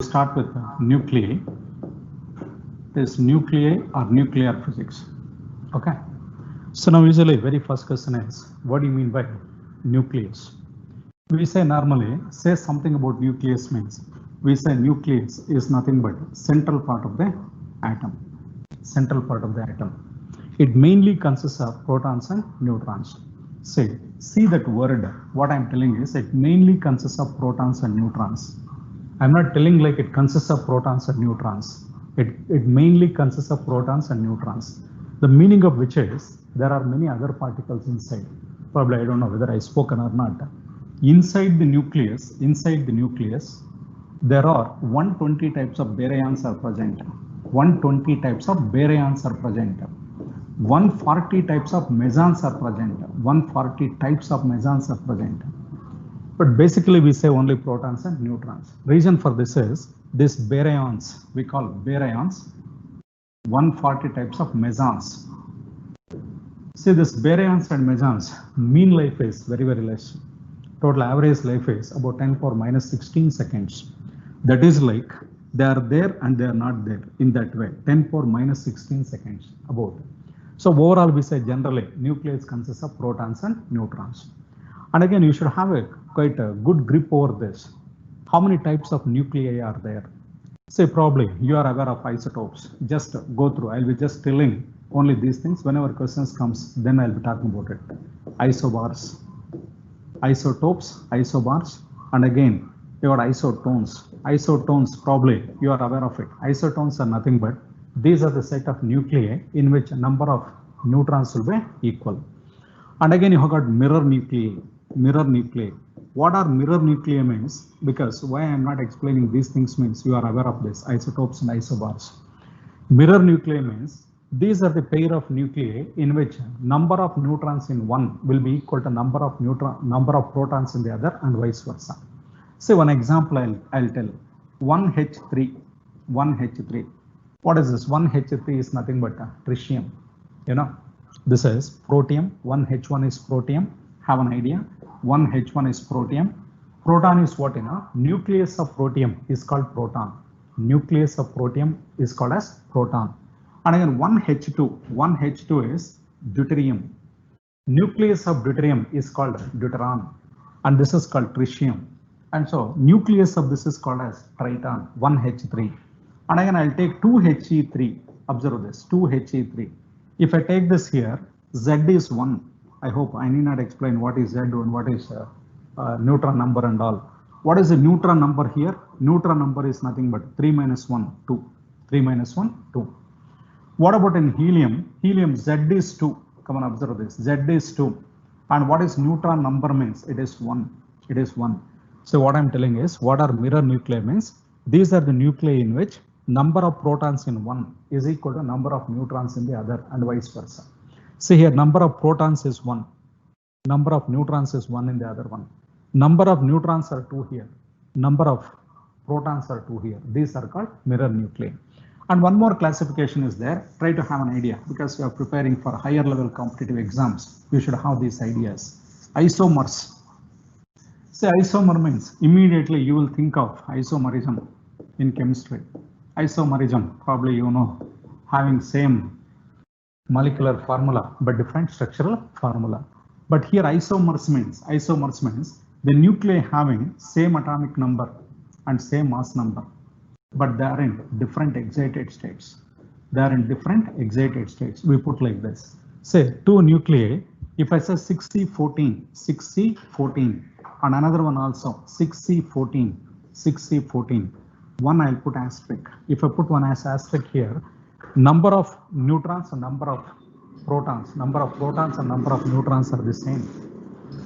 Start with nuclei. This nuclei or nuclear physics. Okay. So now usually very first question is, what do you mean by nucleus? We say normally say something about nucleus means we say nucleus is nothing but central part of the atom. Central part of the atom. It mainly consists of protons and neutrons. See that word. What I'm telling is it mainly consists of protons and neutrons. I'm not telling like it consists of protons and neutrons. It mainly consists of protons and neutrons. The meaning of which is there are many other particles inside. Probably I don't know whether I spoken or not. Inside the nucleus, there are 120 types of baryons are present. 120 types of baryons are present. 140 types of mesons are present. 140 types of mesons are present. But basically we say only protons and neutrons. Reason for this is this baryons, we call baryons, 140 types of mesons. See this baryons and mesons, mean life is very less. Total average life is about 10 power minus 16 seconds. That is like they are there and they are not there in that way. 10 power minus 16 seconds about. So overall we say generally nucleus consists of protons and neutrons. And again you should have quite a good grip over this. How many types of nuclei are there? Say probably you are aware of isotopes. Just go through. I'll be just telling only these things. Whenever questions comes, then I'll be talking about it. Isobars, isotopes, isobars, and again you got isotones. Isotones probably you are aware of it. Isotones are nothing but these are the set of nuclei in which a number of neutrons will be equal. And again you have got mirror nuclei. Mirror nuclei. What are mirror nuclei means? Because why I am not explaining these things means you are aware of this isotopes and isobars. Mirror nuclei means these are the pair of nuclei in which number of neutrons in one will be equal to number of protons in the other and vice versa. Say one example I'll tell. 1H3. What is this? 1H3 is nothing but tritium. You know, this is protium. 1H1 is protium. Have an idea. 1H1 is protium. Proton is what, you know? Nucleus of protium is called proton. Nucleus of protium is called as proton. And again 1H2 is deuterium. Nucleus of deuterium is called deuteron. And this is called tritium. And so nucleus of this is called as triton, 1H3. And again I'll take 2He3. Observe this, 2He3. If I take this here, Z is 1. I hope I need not explain what is Z and what is neutron number and all. What is the neutron number here? Neutron number is nothing but 3 minus 1, 2. 3 minus 1, 2. What about in helium? Helium Z is 2. Come on, observe this. Z is 2. And what is neutron number means? It is 1. It is 1. So what I'm telling is what are mirror nuclei means? These are the nuclei in which number of protons in one is equal to number of neutrons in the other and vice versa. See here, number of protons is 1. Number of neutrons is 1 in the other one. Number of neutrons are 2 here. Number of protons are 2 here. These are called mirror nuclei. And one more classification is there. Try to have an idea because you are preparing for higher level competitive exams. You should have these ideas. Isomers. Say isomer means immediately you will think of isomerism in chemistry. Isomerism, probably you know, having same molecular formula but different structural formula. But here isomers means the nuclei having same atomic number and same mass number, but they are in different excited states. We put like this. Say two nuclei. If I say 6C14, and another one also 6C14, one I'll put asterisk. If I put one as asterisk here, number of neutrons and number of protons and number of neutrons are the same,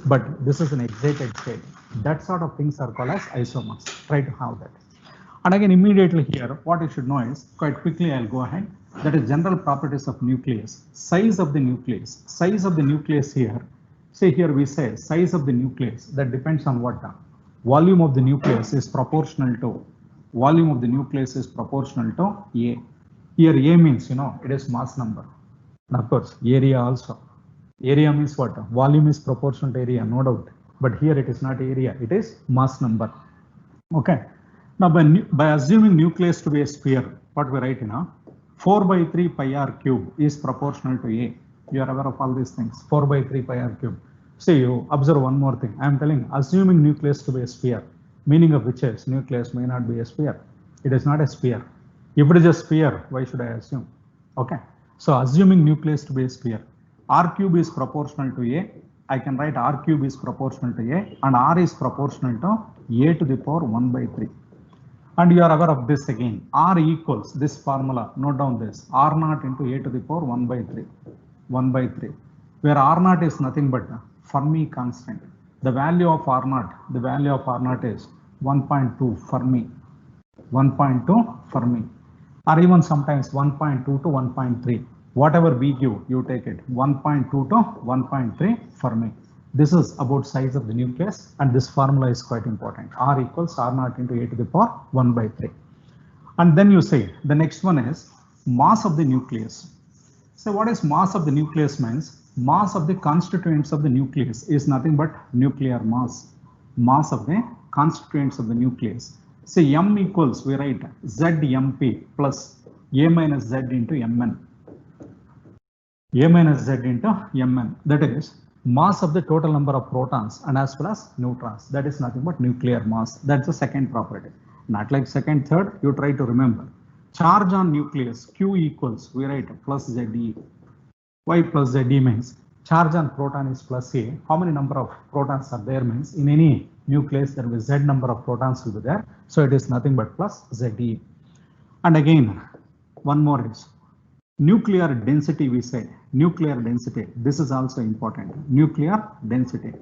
but this is an excited state. That sort of things are called as isomers. Try to have that. And again immediately here what you should know is, quite quickly I'll go ahead, that is general properties of nucleus. Size of the nucleus here. Say here we say size of the nucleus, that depends on what? Volume of the nucleus is proportional to A. Here A means, you know, it is mass number. And of course area also. Area means what? Volume is proportional to area, no doubt. But here it is not area, it is mass number. Okay. Now, by assuming nucleus to be a sphere, what we write, 4 by 3 pi r cube is proportional to A. You are aware of all these things. 4 by 3 pi r cube. See, you observe one more thing. I am telling, assuming nucleus to be a sphere, meaning of which is nucleus may not be a sphere. It is not a sphere. If it is a sphere, why should I assume? Okay. So, assuming nucleus to be a sphere, r cube is proportional to A. I can write r cube is proportional to A and r is proportional to A to the power 1 by 3. And you are aware of this again. R equals this formula. Note down this. R naught into A to the power 1 by 3. 1 by 3. Where R naught is nothing but Fermi constant. The value of R naught is 1.2 Fermi. 1.2 Fermi. Or even sometimes 1.2 to 1.3. Whatever we give, you take it. 1.2 to 1.3 Fermi. This is about size of the nucleus, and this formula is quite important. R equals R naught into A to the power 1 by 3. And then you say the next one is mass of the nucleus. So what is mass of the nucleus means? Mass of the constituents of the nucleus is nothing but nuclear mass. Mass of the constituents of the nucleus. Say M equals, we write ZMP plus A minus Z into Mn. A minus Z into Mn. That is mass of the total number of protons and as well as neutrons. That is nothing but nuclear mass. That's the second property. Not like second, third, you try to remember. Charge on nucleus, Q equals, we write plus ZE. Why plus ZE means charge on proton is plus A. How many number of protons are there means in any nucleus there will be Z number of protons will be there. So it is nothing but plus ZE. And again, one more is nuclear density, we say. Nuclear density. This is also important. Nuclear density.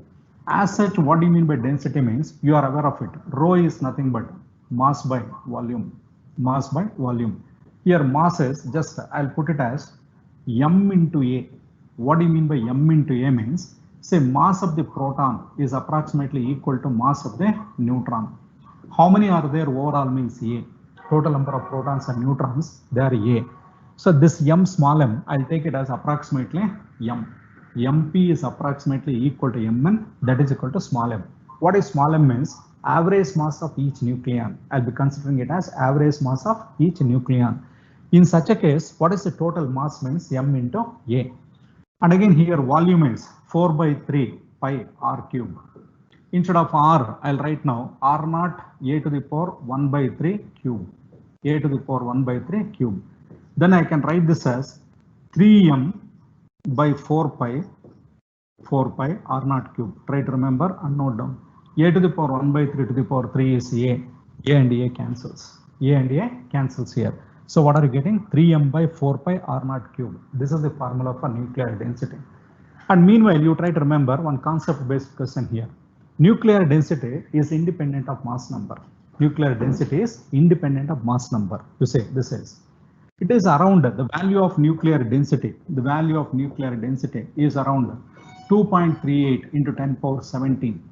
As such, what do you mean by density means? You are aware of it. Rho is nothing but mass by volume. Mass by volume. Here mass is just, I'll put it as M into A. What do you mean by M into A means? Say mass of the proton is approximately equal to mass of the neutron. How many are there overall means A. Total number of protons and neutrons, they are A. So this M small m, I'll take it as approximately M. MP is approximately equal to Mn, that is equal to small m. What is small m means? Average mass of each nucleon. I'll be considering it as average mass of each nucleon. In such a case, what is the total mass means? M into A. And again here volume is 4 by 3 pi r cube. Instead of r, I'll write now r naught A to the power 1 by 3 cube. A to the power 1 by 3 cube. Then I can write this as 3m by 4 pi r naught cube. Try to remember and note down. A to the power 1 by 3 to the power 3 is A. A and A cancels. A and A cancels here. So what are you getting? 3m by 4 pi r naught cube. This is the formula for nuclear density. And meanwhile, you try to remember one concept-based question here. Nuclear density is independent of mass number. Nuclear density is independent of mass number. You say this is. It is around the value of nuclear density. The value of nuclear density is around 2.38 into 10 power 17.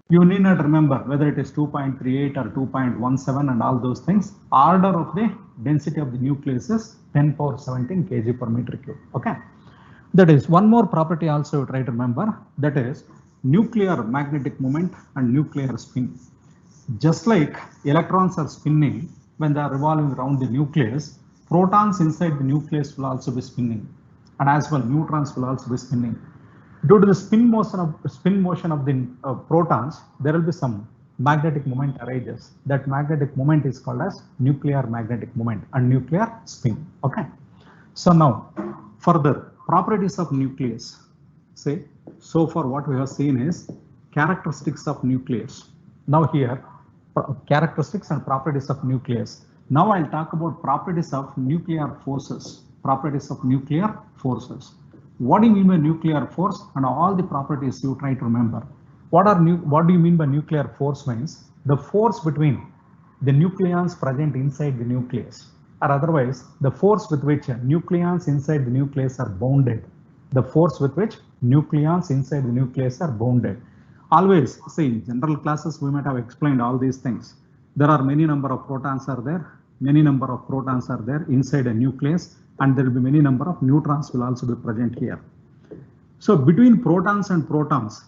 You need not remember whether it is 2.38 or 2.17 and all those things. Order of the density of the nucleus is 10 power 17 kg per meter cube. Okay. That is one more property also you try to remember. That is nuclear magnetic moment and nuclear spin. Just like electrons are spinning when they are revolving around the nucleus, protons inside the nucleus will also be spinning, and as well neutrons will also be spinning. Due to the spin motion of the protons, there will be some magnetic moment arises. That magnetic moment is called as nuclear magnetic moment and nuclear spin. Okay. So now further properties of nucleus. Say so far what we have seen is characteristics of nucleus. Now here characteristics and properties of nucleus. Now I'll talk about properties of nuclear forces. Properties of nuclear forces. What do you mean by nuclear force and all the properties you try to remember? What do you mean by nuclear force means? The force between the nucleons present inside the nucleus, or otherwise the force with which nucleons inside the nucleus are bounded. The force with which nucleons inside the nucleus are bounded. Always see in general classes we might have explained all these things. There are many number of protons are there. Many number of protons are there inside a nucleus, and there will be many number of neutrons will also be present here. So between protons and protons,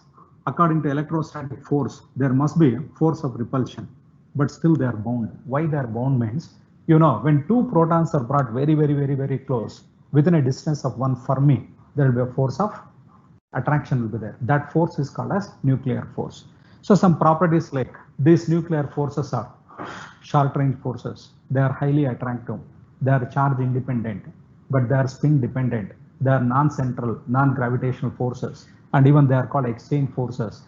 according to electrostatic force, there must be a force of repulsion. but still they are bound. Why they are bound means, you know, when two protons are brought very close, within a distance of 1 Fermi, there will be a force of attraction will be there. That force is called as nuclear force. So some properties like these nuclear forces are short range forces. They are highly attractive. They are charge independent, but they are spin dependent. They are non-central, non-gravitational forces, and even they are called exchange forces.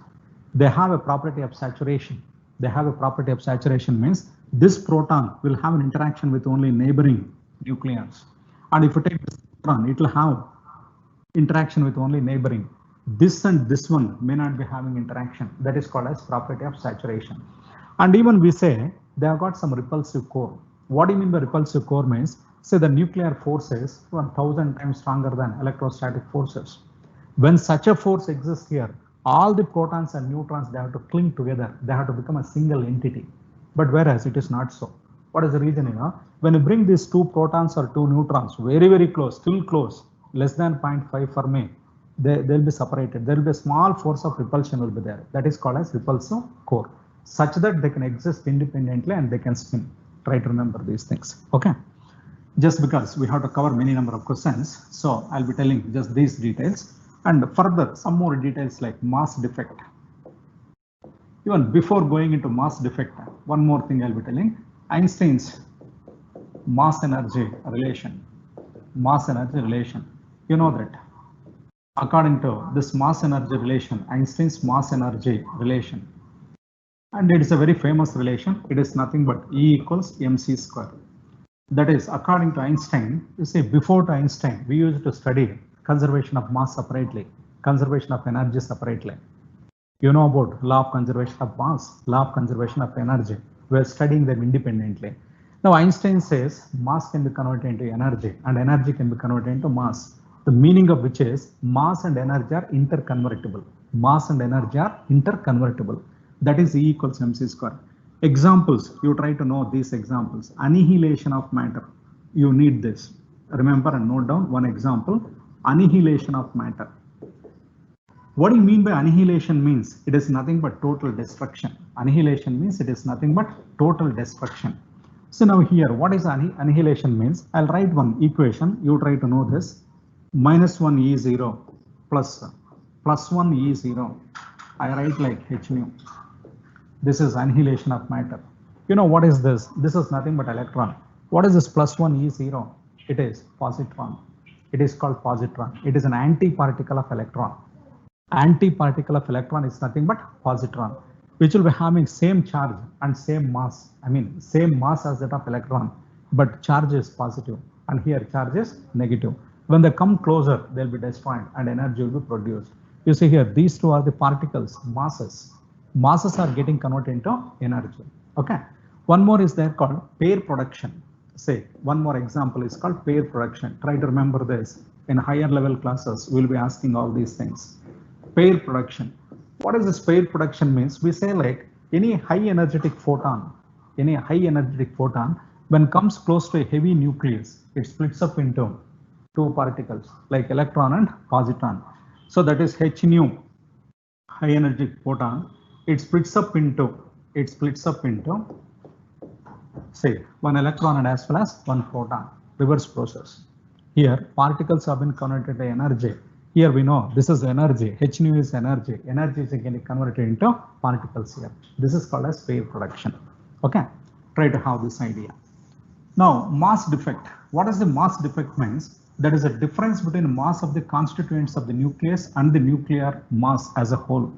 They have a property of saturation. They have a property of saturation means this proton will have an interaction with only neighboring nucleons. And if you take this proton, it will have interaction with only neighboring. This and this one may not be having interaction. That is called as property of saturation. And even we say they have got some repulsive core. What do you mean by repulsive core means? Say the nuclear force is 1000 times stronger than electrostatic forces. When such a force exists here, all the protons and neutrons, they have to cling together. They have to become a single entity. But whereas it is not so. What is the reason? You know, when you bring these two protons or two neutrons very close, still close, less than 0.5 Fermi, they'll be separated. There will be a small force of repulsion will be there. That is called as repulsive core, such that they can exist independently and they can spin. Try to remember these things. Okay. Just because we have to cover many number of questions, so I'll be telling just these details and further some more details like mass defect. Even before going into mass defect, one more thing I'll be telling: Einstein's mass energy relation. Mass energy relation. You know that according to this mass energy relation, Einstein's mass energy relation, and it is a very famous relation. It is nothing but E equals mc square. That is, according to Einstein, you see, before to Einstein, we used to study conservation of mass separately, conservation of energy separately. You know about law of conservation of mass, law of conservation of energy. We are studying them independently. Now Einstein says mass can be converted into energy and energy can be converted into mass. The meaning of which is mass and energy are interconvertible. Mass and energy are interconvertible. That is E equals mc square. Examples, you try to know these examples. Annihilation of matter. You need this. Remember and note down one example. Annihilation of matter. What do you mean by annihilation? Means it is nothing but total destruction. Annihilation means it is nothing but total destruction. So now here, what is annihilation means? I'll write one equation. You try to know this. -1 E0 plus +1 E0. I write like h nu. This is annihilation of matter. You know what is this? This is nothing but electron. What is this +1 E0? It is positron. It is called positron. It is an anti-particle of electron. Anti-particle of electron is nothing but positron, which will be having same charge and same mass. I mean, same mass as that of electron, but charge is positive and here charge is negative. When they come closer, they'll be destroyed and energy will be produced. You see here, these two are the particles, masses. Masses are getting converted into energy. Okay. One more is there called pair production. Say one more example is called pair production. Try to remember this. In higher level classes, we'll be asking all these things. Pair production. What is this pair production means? We say like any high energetic photon, when comes close to a heavy nucleus, it splits up into two particles like electron and positron. So that is h nu, high energetic photon. It splits up into say one electron and as well as one proton. Reverse process. Here particles have been converted to energy. Here we know this is energy. H nu is energy. Energy is again converted into particles here. This is called as pair production. Okay. Try to have this idea. Now mass defect. What is the mass defect means? That is a difference between mass of the constituents of the nucleus and the nuclear mass as a whole.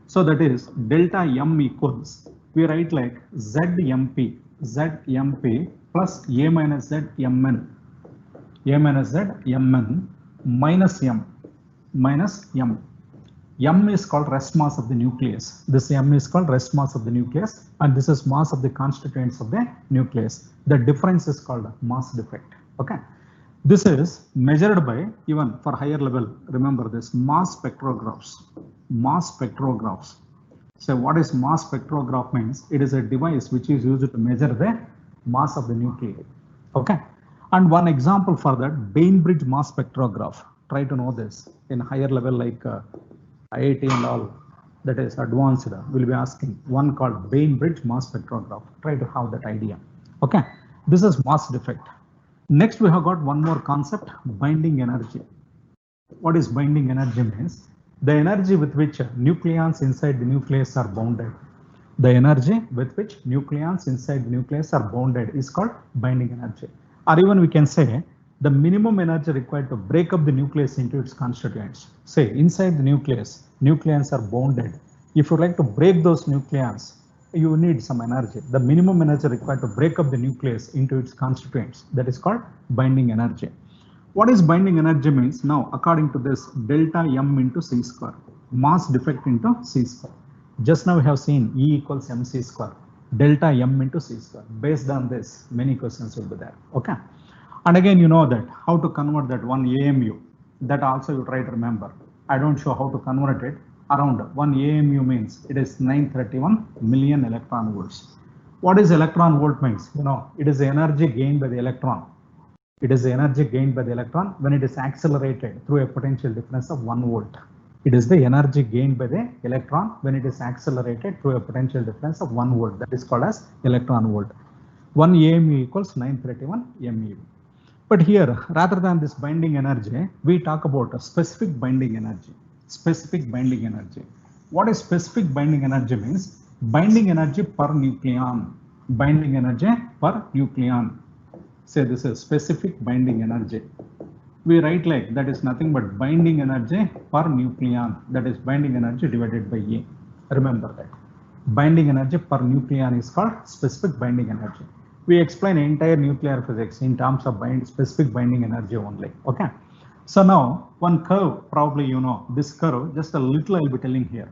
So that is delta M equals, we write like ZMP plus A minus Z Mn minus M. M is called rest mass of the nucleus. This M is called rest mass of the nucleus and this is mass of the constituents of the nucleus. The difference is called mass defect. Okay. This is measured by, even for higher level, remember this, mass spectrographs. So what is mass spectrograph means? It is a device which is used to measure the mass of the nuclei. Okay. And one example for that, Bainbridge mass spectrograph. Try to know this in higher level like IIT and all. that is advanced, we'll be asking one called Bainbridge mass spectrograph. Try to have that idea. Okay, this is mass defect. Next, we have got one more concept, binding energy. What is binding energy means? The energy with which nucleons inside the nucleus are bounded. The energy with which nucleons inside the nucleus are bounded is called binding energy. Or even we can say the minimum energy required to break up the nucleus into its constituents. Say inside the nucleus, nucleons are bounded. If you like to break those nucleons, you need some energy. The minimum energy required to break up the nucleus into its constituents, that is called binding energy. What is binding energy means? Now, according to this, delta M into C square, mass defect into C square. Just now we have seen E equals MC square, delta M into C square. Based on this, many questions will be there. Okay. And again, you know that how to convert that one AMU. That also you try to remember. I don't show how to convert it. Around one AMU means it is 931 million electron volts. What is electron volt means? You know, it is the energy gained by the electron. It is the energy gained by the electron when it is accelerated through a potential difference of 1 volt. It is the energy gained by the electron when it is accelerated through a potential difference of 1 volt. That is called as electron volt. 1 AMU equals 931 MeV. But here, rather than this binding energy, we talk about a specific binding energy. Specific binding energy. What is specific binding energy means? Binding energy per nucleon. Binding energy per nucleon. Say this is specific binding energy. We write like that is nothing but binding energy per nucleon. That is binding energy divided by A. Remember that. Binding energy per nucleon is called specific binding energy. We explain entire nuclear physics in terms of specific binding energy only. Okay. So now one curve, probably you know this curve, just a little I'll be telling here.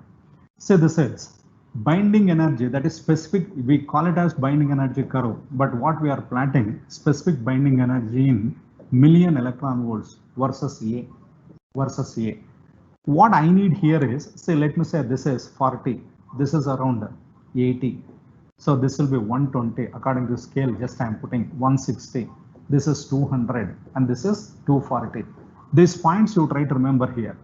Say this is binding energy, that is specific, we call it as binding energy curve, but what we are plotting specific binding energy in million electron volts versus A. What I need here is, say let me say this is 40, this is around 80. So this will be 120 according to scale, just I am putting 160, this is 200 and this is 240. These points you try to remember here.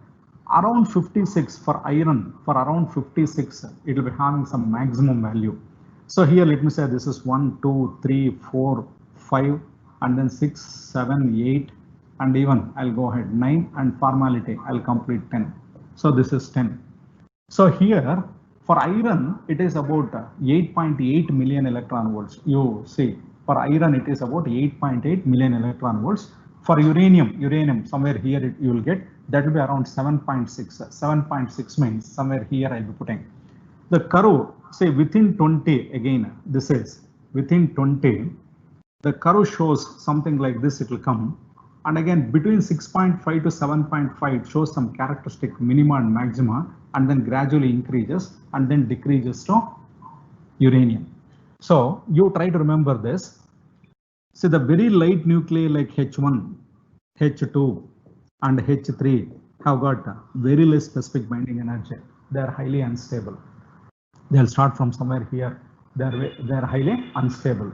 Around 56 for iron, for around 56, it will be having some maximum value. So here let me say this is 1, 2, 3, 4, 5 and then 6, 7, 8 and even I'll go ahead 9 and formality I'll complete 10. So this is 10. So here for iron it is about 8.8 million electron volts. You see for iron it is about 8.8 million electron volts. For uranium somewhere here you will get that will be around 7.6. 7.6 means somewhere here I'll be putting the curve, say within 20, again this is within 20, the curve shows something like this, it will come, and again between 6.5 to 7.5 it shows some characteristic minima and maxima and then gradually increases and then decreases to uranium. So you try to remember this. See the very light nuclei like H1, H2 and H3 have got very less specific binding energy. They are highly unstable. They'll start from somewhere here. They are highly unstable.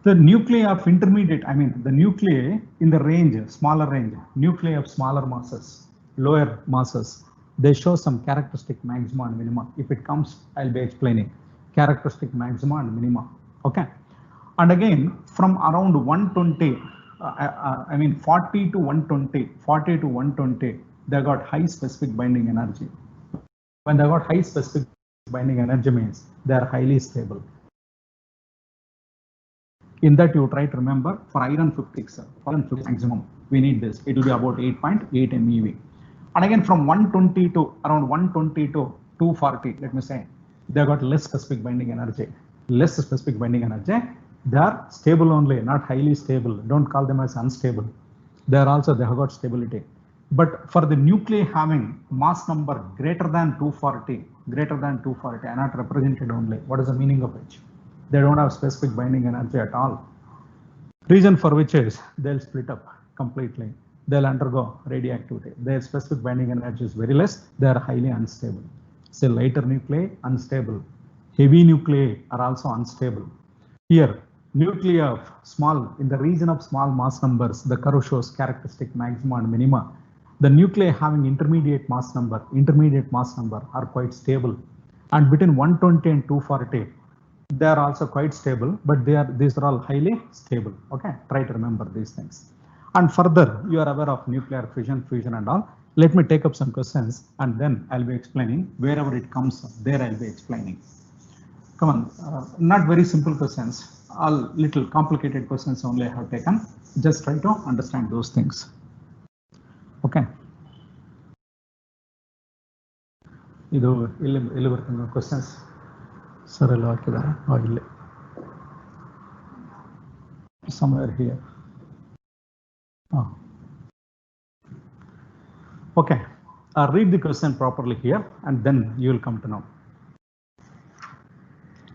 The nuclei of intermediate, I mean the nuclei in the range, smaller range, nuclei of smaller masses, lower masses, they show some characteristic maxima and minima. If it comes, I'll be explaining characteristic maxima and minima. Okay. And again, from around 120, I mean 40 to 120, they got high specific binding energy. When they got high specific binding energy means they are highly stable. In that you try to remember for iron 56, for iron 50 maximum, we need this. It will be about 8.8 MeV. And again from 120 to around 120 to 240, let me say, they got less specific binding energy. Less specific binding energy. They are stable only, not highly stable. Don't call them as unstable. They are also, they have got stability. But for the nuclei having mass number greater than 240, are not represented only. What is the meaning of which? They don't have specific binding energy at all. Reason for which is they'll split up completely. They'll undergo radioactivity. Their specific binding energy is very less. They are highly unstable. Say lighter nuclei, unstable. Heavy nuclei are also unstable. Here, nuclei of small, in the region of small mass numbers, the curve shows characteristic maxima and minima. The nuclei having intermediate mass number are quite stable, and between 120 and 240 they are also quite stable, but these are all highly stable. Okay, try to remember these things. And further, you are aware of nuclear fission and all. Let me take up some questions and then I'll be explaining. Wherever it comes there, I'll be explaining. Come on, not very simple questions, all little complicated questions only I have taken. Just try to understand those things. Okay. ಇದು ಇಲ್ಲಿ ಬರ್ತೀನಿ questions. Sir, ಎಲ್ಲ ಹಾಕಿದ್ದಾರೆ. ಇಲ್ಲಿ somewhere here. Okay, read the question properly here and then you will come to know.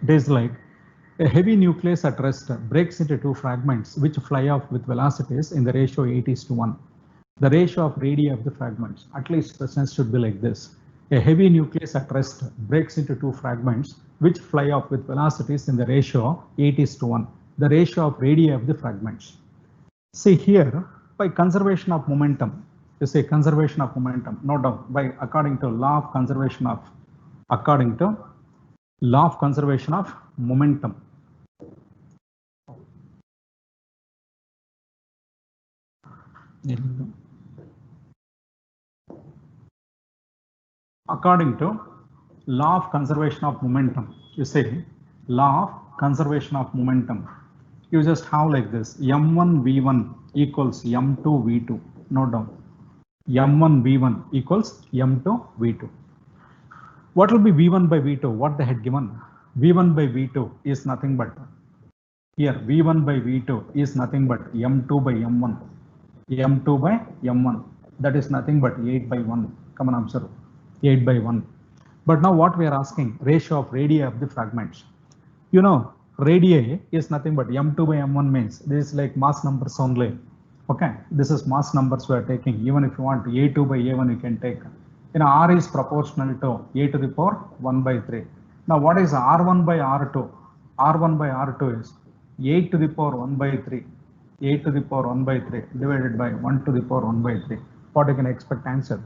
It is like a heavy nucleus at rest breaks into two fragments which fly off with velocities in the ratio 8:1. The ratio of radii of the fragments. At least the sense should be like this. A heavy nucleus at rest breaks into two fragments which fly off with velocities in the ratio 8:1. The ratio of radii of the fragments. See here, by conservation of momentum, you say conservation of momentum, no doubt, by according to law of conservation of momentum. According to law of conservation of momentum, you say law of conservation of momentum. You just have like this: m1 v1 equals m2 v2. No doubt, m1 v1 equals m2 v2. What will be v1 by v2? What they had given? v1 by v2 is nothing but here. v1 by v2 is nothing but m2 by m1. m2 by m1. That is nothing but 8 by 1. Come on, observe. 8 by 1. But now what we are asking, ratio of radii of the fragments. You know, radii is nothing but m2 by m1 means this is like mass numbers only. Okay, this is mass numbers we are taking. Even if you want a2 by a1, you can take. You know, r is proportional to a to the power 1 by 3. Now what is r1 by r2? r1 by r2 is 8 to the power 1 by 3. 8 to the power 1 by 3 divided by 1 to the power 1 by 3. What you can expect answer?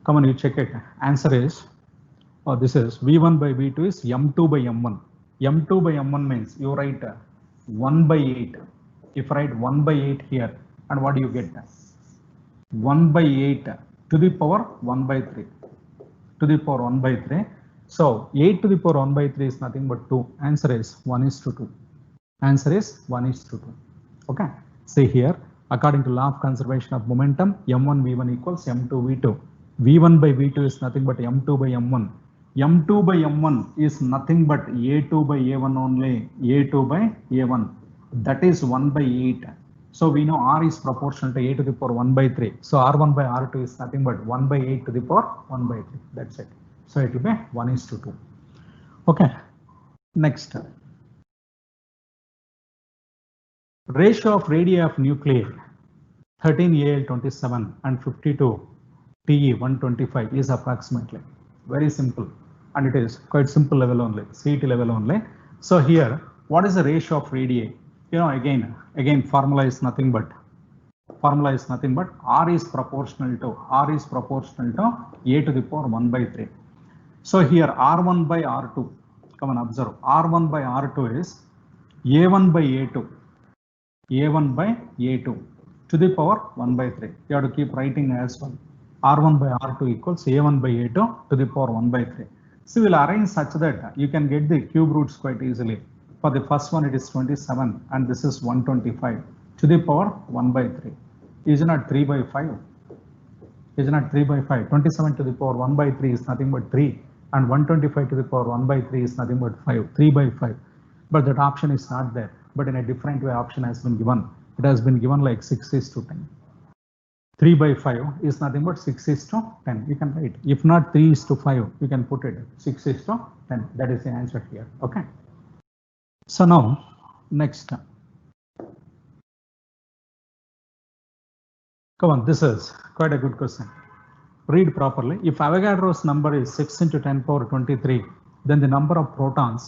Come on, you check it. Answer is, this is v1 by v2 is m2 by m1. m2 by m1 means you write 1 by 8. If I write 1 by 8 here, and what do you get? 1 by 8 to the power 1 by 3. To the power 1 by 3. So 8 to the power 1 by 3 is nothing but 2. Answer is 1:2. Answer is 1:2. Okay. See here, according to law of conservation of momentum, m1 v1 equals m2 v2. v1 by v2 is nothing but m2 by m1. m2 by m1 is nothing but a2 by a1 only. a2 by a1. That is 1 by 8. So we know r is proportional to a to the power 1 by 3. So r1 by r2 is nothing but 1 by 8 to the power 1 by 3. That's it. So it will be 1:2. Okay. Next. Ratio of radii of nuclei 13Al27 and 52Te125 is approximately very simple, and it is quite simple level only, CET level only. So here, what is the ratio of radii? You know, again formula is nothing but r is proportional to a to the power 1 by 3. So here r1 by r2, come on, observe, r1 by r2 is a1 by a2, a1 by a2 to the power 1 by 3. You have to keep writing as well. r1 by r2 equals a1 by a2 to the power 1 by 3. So we'll arrange such that you can get the cube roots quite easily. For the first one, it is 27 and this is 125 to the power 1 by 3. Is not 3 by 5? Is not 3 by 5? 27 to the power 1 by 3 is nothing but 3, and 125 to the power 1 by 3 is nothing but 5. 3 by 5. But that option is not there. But in a different way, option has been given. It has been given like 6:10. 3 by 5 is nothing but 6:10. You can write. If not 3:5, you can put it 6:10. That is the answer here. Okay. So now, next. Come on, this is quite a good question. Read properly. If Avogadro's number is 6 into 10 power 23, then the number of protons,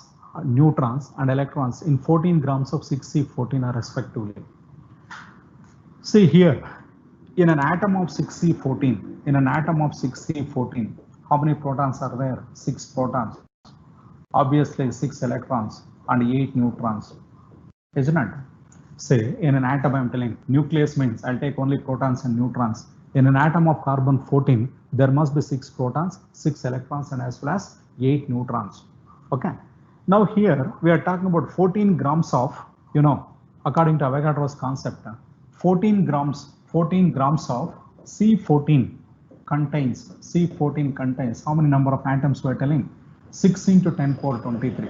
neutrons, and electrons in 14 grams of 6C14 are respectively. See here, in an atom of 6C14, in an atom of 6C14, how many protons are there? 6 protons. Obviously 6 electrons and 8 neutrons, isn't it? Say in an atom, I'm telling nucleus means I'll take only protons and neutrons. In an atom of carbon 14, there must be 6 protons, 6 electrons, and as well as 8 neutrons. Okay. Now here we are talking about 14 grams of, according to Avogadro's concept, 14 grams of C14 contains how many number of atoms we are telling? 6 into 10 power 23.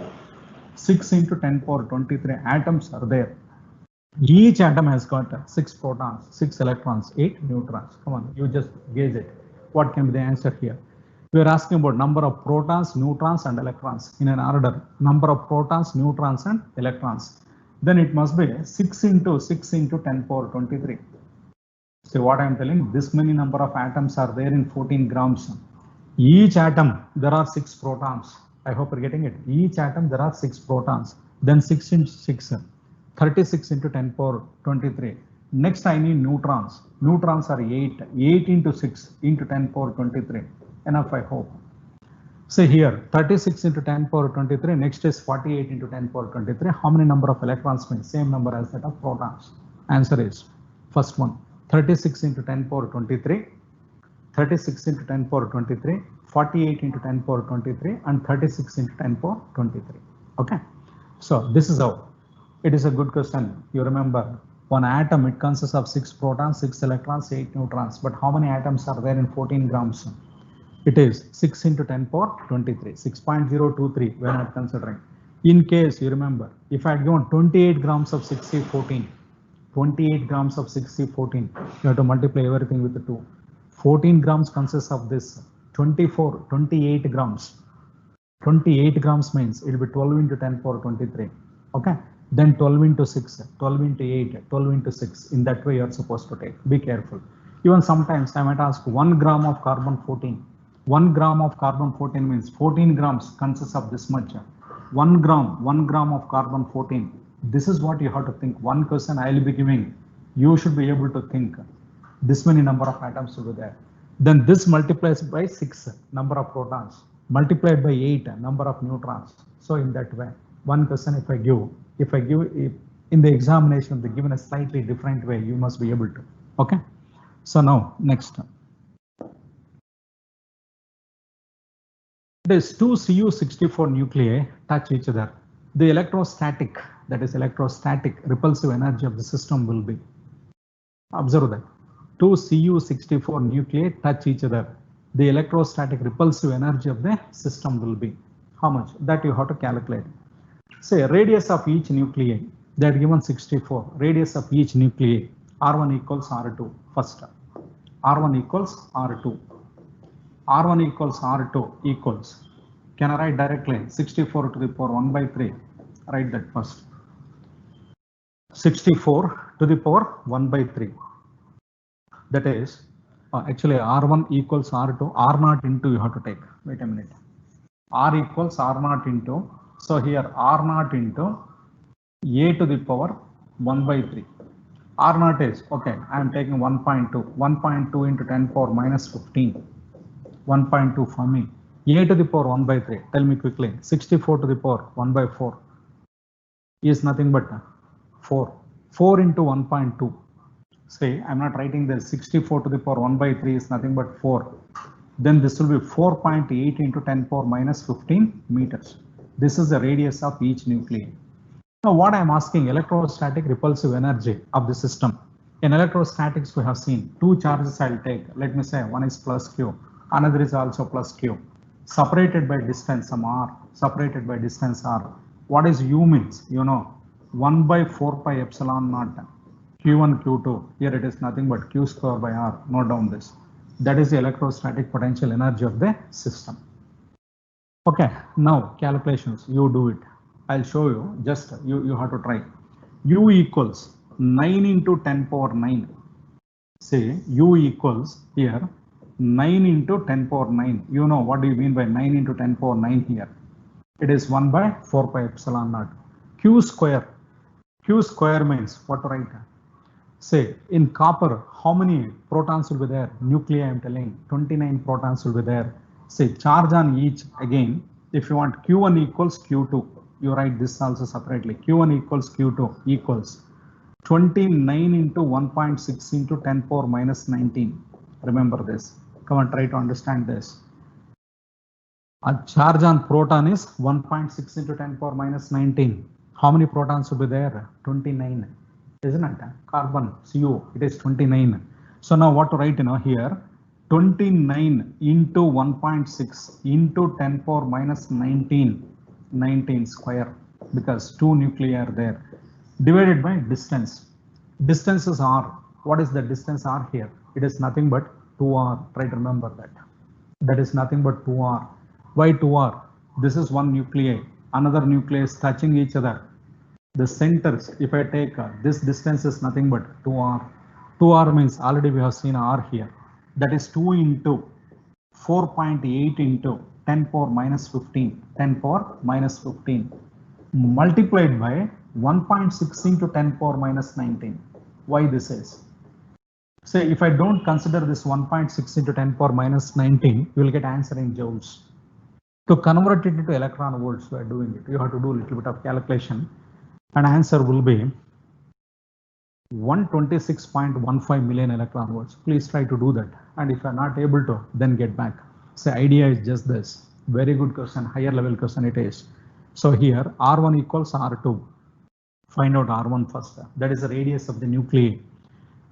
6 into 10 power 23 atoms are there. Each atom has got 6 protons, 6 electrons, 8 neutrons. Come on, you just gauge it. What can be the answer here? We are asking about number of protons, neutrons, and electrons in an order. Number of protons, neutrons, and electrons. Then it must be 6 into 10 power 23. So what I am telling, this many number of atoms are there in 14 grams. Each atom, there are 6 protons. I hope you're getting it. Each atom, there are 6 protons. Then 6 into 6, 36 into 10 power 23. Next, I need neutrons. Neutrons are 8. 8 into 6 into 10 power 23. Enough, I hope. Say here, 36 into 10 power 23. Next is 48 into 10 power 23. How many number of electrons means? Same number as that of protons. Answer is first one, 36 into 10 power 23. 36 into 10 power 23, 48 into 10 power 23, and 36 into 10 power 23. Okay. So this is how. It is a good question. You remember, one atom, it consists of 6 protons, 6 electrons, 8 neutrons. But how many atoms are there in 14 grams? It is 6 into 10 power 23, 6.023 we are not considering. In case you remember, if I had given 28 grams of 6C14, 28 grams of 6C14, you have to multiply everything with the 2. 14 grams consists of this, 28 grams. 28 grams means it will be 12 into 10 power 23. Okay. Then 12 into 6, 12 into 8, 12 into 6. In that way you are supposed to take. Be careful. Even sometimes I might ask 1 gram of carbon 14. 1 gram of carbon 14 means 14 grams consists of this much. 1 gram of carbon 14. This is what you have to think. One question I will be giving. You should be able to think. This many number of atoms will be there. Then this multiplies by 6 number of protons, multiplied by 8 number of neutrons. So in that way, one question if I give in the examination, they given a slightly different way, you must be able to. Okay. So now next. These 2 Cu64 nuclei touch each other. The electrostatic, that is electrostatic repulsive energy of the system will be. Observe that. 2 Cu64 nuclei touch each other. The electrostatic repulsive energy of the system will be how much? That you have to calculate. Say radius of each nuclei, they are given 64. Radius of each nuclei, R1 equals R2 first. R1 equals R2. R1 equals R2 equals, can I write directly 64 to the power 1 by 3? Write that first. 64 to the power 1 by 3. That is actually R1 equals R2, R0 into you have to take. Wait a minute. R equals R0 into, so here R0 into A to the power 1 by 3. R0 is, okay, I am taking 1.2. 1.2 into 10 power minus 15. 1.2 for me. A to the power 1 by 3. Tell me quickly. 64 to the power 1 by 4 is nothing but 4. 4 into 1.2. Say, I'm not writing this. 64 to the power 1 by 3 is nothing but 4. Then this will be 4.8 into 10 power minus 15 meters. This is the radius of each nuclei. Now what I'm asking, electrostatic repulsive energy of the system. In electrostatics we have seen 2 charges I'll take. Let me say one is plus Q. Another is also plus Q. Separated by distance some R. Separated by distance R. What is U means? You know, 1 by 4 pi epsilon naught. Q1, Q2. Here it is nothing but Q square by R. Note down this. That is the electrostatic potential energy of the system. Okay, now calculations. You do it. I'll show you. Just you have to try. U equals 9 into 10 power 9. Say U equals here 9 into 10 power 9. You know what do you mean by 9 into 10 power 9 here? It is 1 by 4 pi epsilon naught. Q square. Q square means what to write? Say in copper, how many protons will be there? Nuclei, I'm telling 29 protons will be there. Say charge on each again. If you want Q1 equals Q2, you write this also separately. Q1 equals Q2 equals 29 into 1.6 into 10 power minus 19. Remember this. Come on, try to understand this. A charge on proton is 1.6 into 10 power minus 19. How many protons will be there? 29. Isn't it? Carbon, CO, it is 29. So now what to write here? 29 into 1.6 into 10 power minus 19 square, because 2 nuclei are there, divided by distance. Distance is R. What is the distance R here? It is nothing but 2R. Try to remember that. That is nothing but 2R. Why 2R? This is one nuclei, another nucleus touching each other. The centers, if I take this distance is nothing but 2R. 2R means already we have seen R here. That is 2 into 4.8 into 10 power minus 15. 10 power minus 15 multiplied by 1.6 into 10 power minus 19. Why this is? Say if I don't consider this 1.6 into 10 power minus 19, you will get answer in joules. To convert it into electron volts, we are doing it. You have to do a little bit of calculation. And answer will be 126.15 million electron volts. Please try to do that. And if you are not able to, then get back. So idea is just this. Very good question, higher level question it is. So here R1 equals R2. Find out R1 first. That is the radius of the nuclei.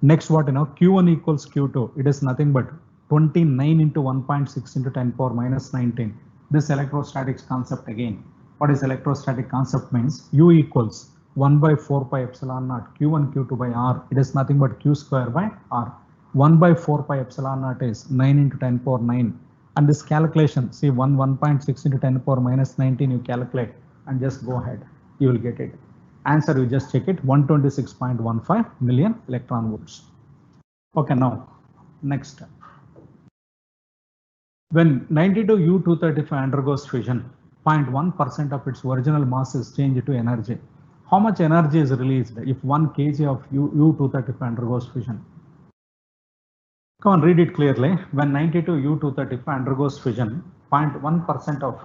Next what Q1 equals Q2. It is nothing but 29 into 1.6 into 10 power minus 19. This electrostatics concept again. What is electrostatic concept means? U equals 1 by 4 pi epsilon naught Q1 Q2 by R. It is nothing but Q square by R. 1 by 4 pi epsilon naught is 9 into 10 power 9. And this calculation, see 1.6 into 10 power minus 19, you calculate and just go ahead. You will get it. Answer, you just check it, 126.15 million electron volts. Okay, now next. When 92U235 undergoes fission, 0.1% of its original mass is changed to energy. How much energy is released if 1 kg of U235 undergoes fission? Come on, read it clearly. When 92U235 undergoes fission, 0.1% of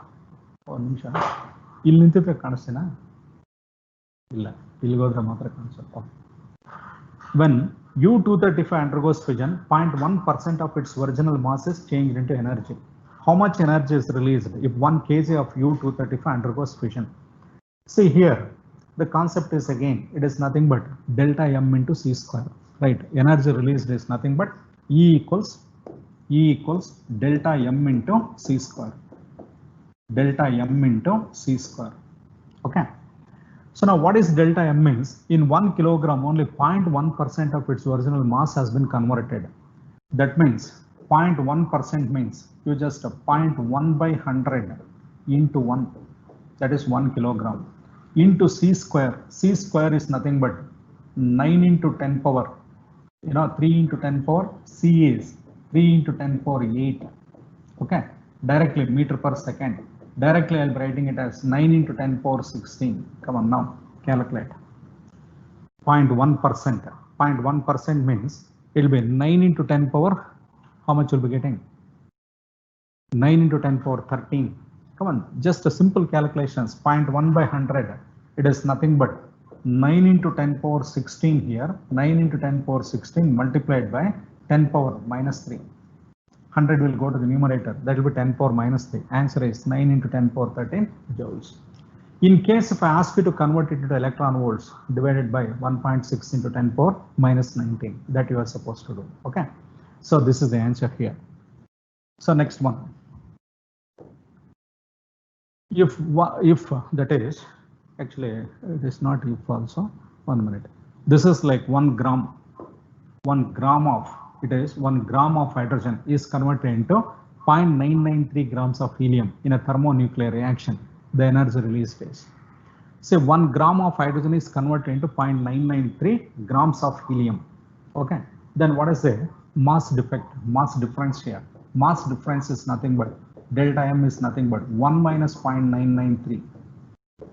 when U235 undergoes fission, 0.1% of its original mass is changed into energy. How much energy is released if 1 kg of U235 undergoes fission? See here, the concept is again, it is nothing but delta M into C square, right? Energy released is nothing but E equals delta M into C square. Delta M into C square. Okay. So now what is delta M means? In 1 kilogram, only 0.1% of its original mass has been converted. That means 0.1% means you just 0.1 by 100 into 1, that is 1 kilogram, into C square. C square is nothing but 9 into 10 power, 3 into 10 power, C is 3 into 10 power 8. Okay, directly meter per second. Directly I'll be writing it as 9 into 10 power 16. Come on now, calculate. 0.1%. 0.1% means it will be 9 into 10 power. How much will be getting? 9 into 10 power 13. Come on, just a simple calculations. 0.1 by 100. It is nothing but 9 into 10 power 16 here. 9 into 10 power 16 multiplied by 10 power minus 3. 100 will go to the numerator. That will be 10 power minus 3. Answer is 9 into 10 power 13 joules. In case if I ask you to convert it into electron volts divided by 1.6 into 10 power minus 19, that you are supposed to do. Okay. So this is the answer here. So next one. If that is, actually it is not if also, 1 minute. This is like 1 gram. 1 gram of, it is 1 gram of hydrogen is converted into 0.993 grams of helium in a thermonuclear reaction. The energy released is. Say 1 gram of hydrogen is converted into 0.993 grams of helium. Okay. Then what is the mass difference here? Mass difference is nothing but delta M is nothing but 1 minus 0.993.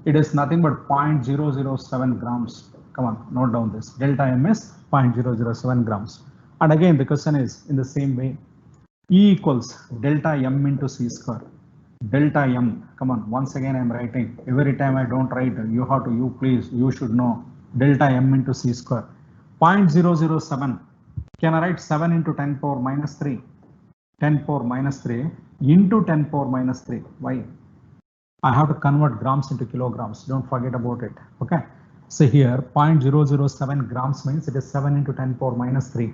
It is nothing but 0.007 grams. Come on, note down this. Delta M is 0.007 grams. And again, the question is in the same way. E equals delta M into C square. Delta M, come on, once again I'm writing. Every time I don't write, you should know. Delta M into C square. 0.007. Can I write 7 into 10 power minus 3? 10 power minus 3 into 10 power minus 3. Why? I have to convert grams into kilograms. Don't forget about it. Okay. So here 0.007 grams means it is 7 into 10 power minus 3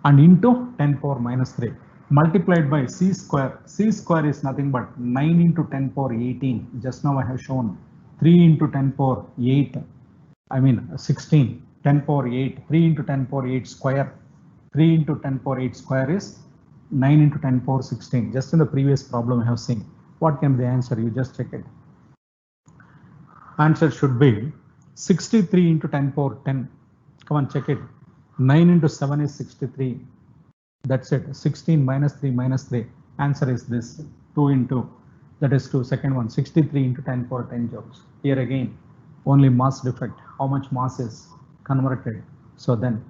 and into 10 power minus 3 multiplied by C square. C square is nothing but 9 into 10 power 18. Just now I have shown 3 into 10 power 8. 16. 10 power 8. 3 into 10 power 8 square. 3 into 10 power 8 square is 9 into 10 power 16. Just in the previous problem I have seen. What can be the answer? You just check it. Answer should be 63 into 10 power 10. Come on, check it. 9 into 7 is 63. That's it. 16 minus 3 minus 3. Answer is this. 2 into, that is 2. Second one, 63 into 10 power 10 joules. Here again, only mass defect. How much mass is converted? So then,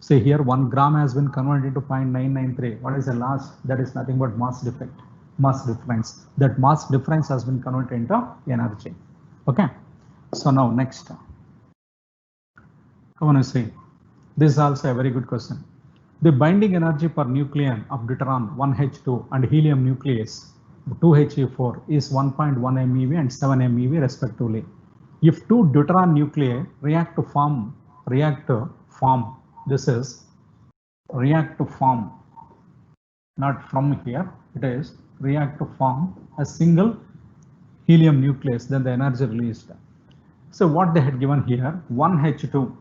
say here 1 gram has been converted into 0.993. What is the loss? That is nothing but mass defect. Mass difference. That mass difference has been converted into energy. Okay. So now next. I want to say, this is also a very good question. The binding energy per nucleon of deuteron 1H2 and helium nucleus 2He4 is 1.1 MeV and 7 MeV respectively. If two deuteron nuclei react to form, this is react to form, not from here, it is react to form a single helium nucleus, then the energy released. So what they had given here, 1H2,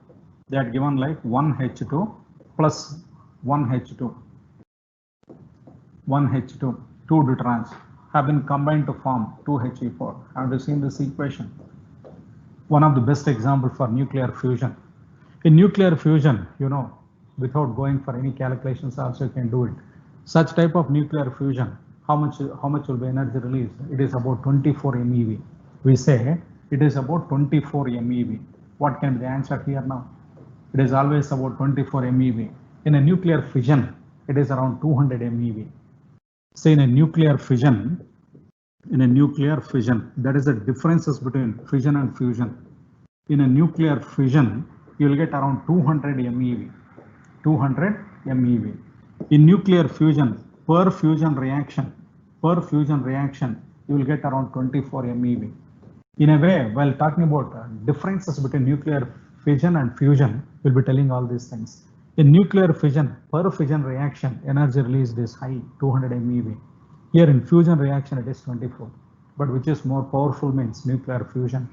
they had given like 1H2 plus 1H2, 1H2, 2 deuterons have been combined to form 2He4. Have you seen this equation? One of the best example for nuclear fusion. In nuclear fusion, you know, without going for any calculations also you can do it. Such type of nuclear fusion, how much will be energy released? It is about 24 MeV. We say it is about 24 MeV. What can be the answer here now? It is always about 24 MeV. In a nuclear fission, it is around 200 MeV. Say in a nuclear fission, that is the differences between fission and fusion. In a nuclear fission, you will get around 200 MeV. 200 MeV. In nuclear fusion, per fusion reaction, you will get around 24 MeV. In a way, while talking about differences between nuclear fission and fusion, we'll be telling all these things. In nuclear fission, per fission reaction, energy released is high, 200 MeV. Here in fusion reaction, it is 24. But which is more powerful means nuclear fusion.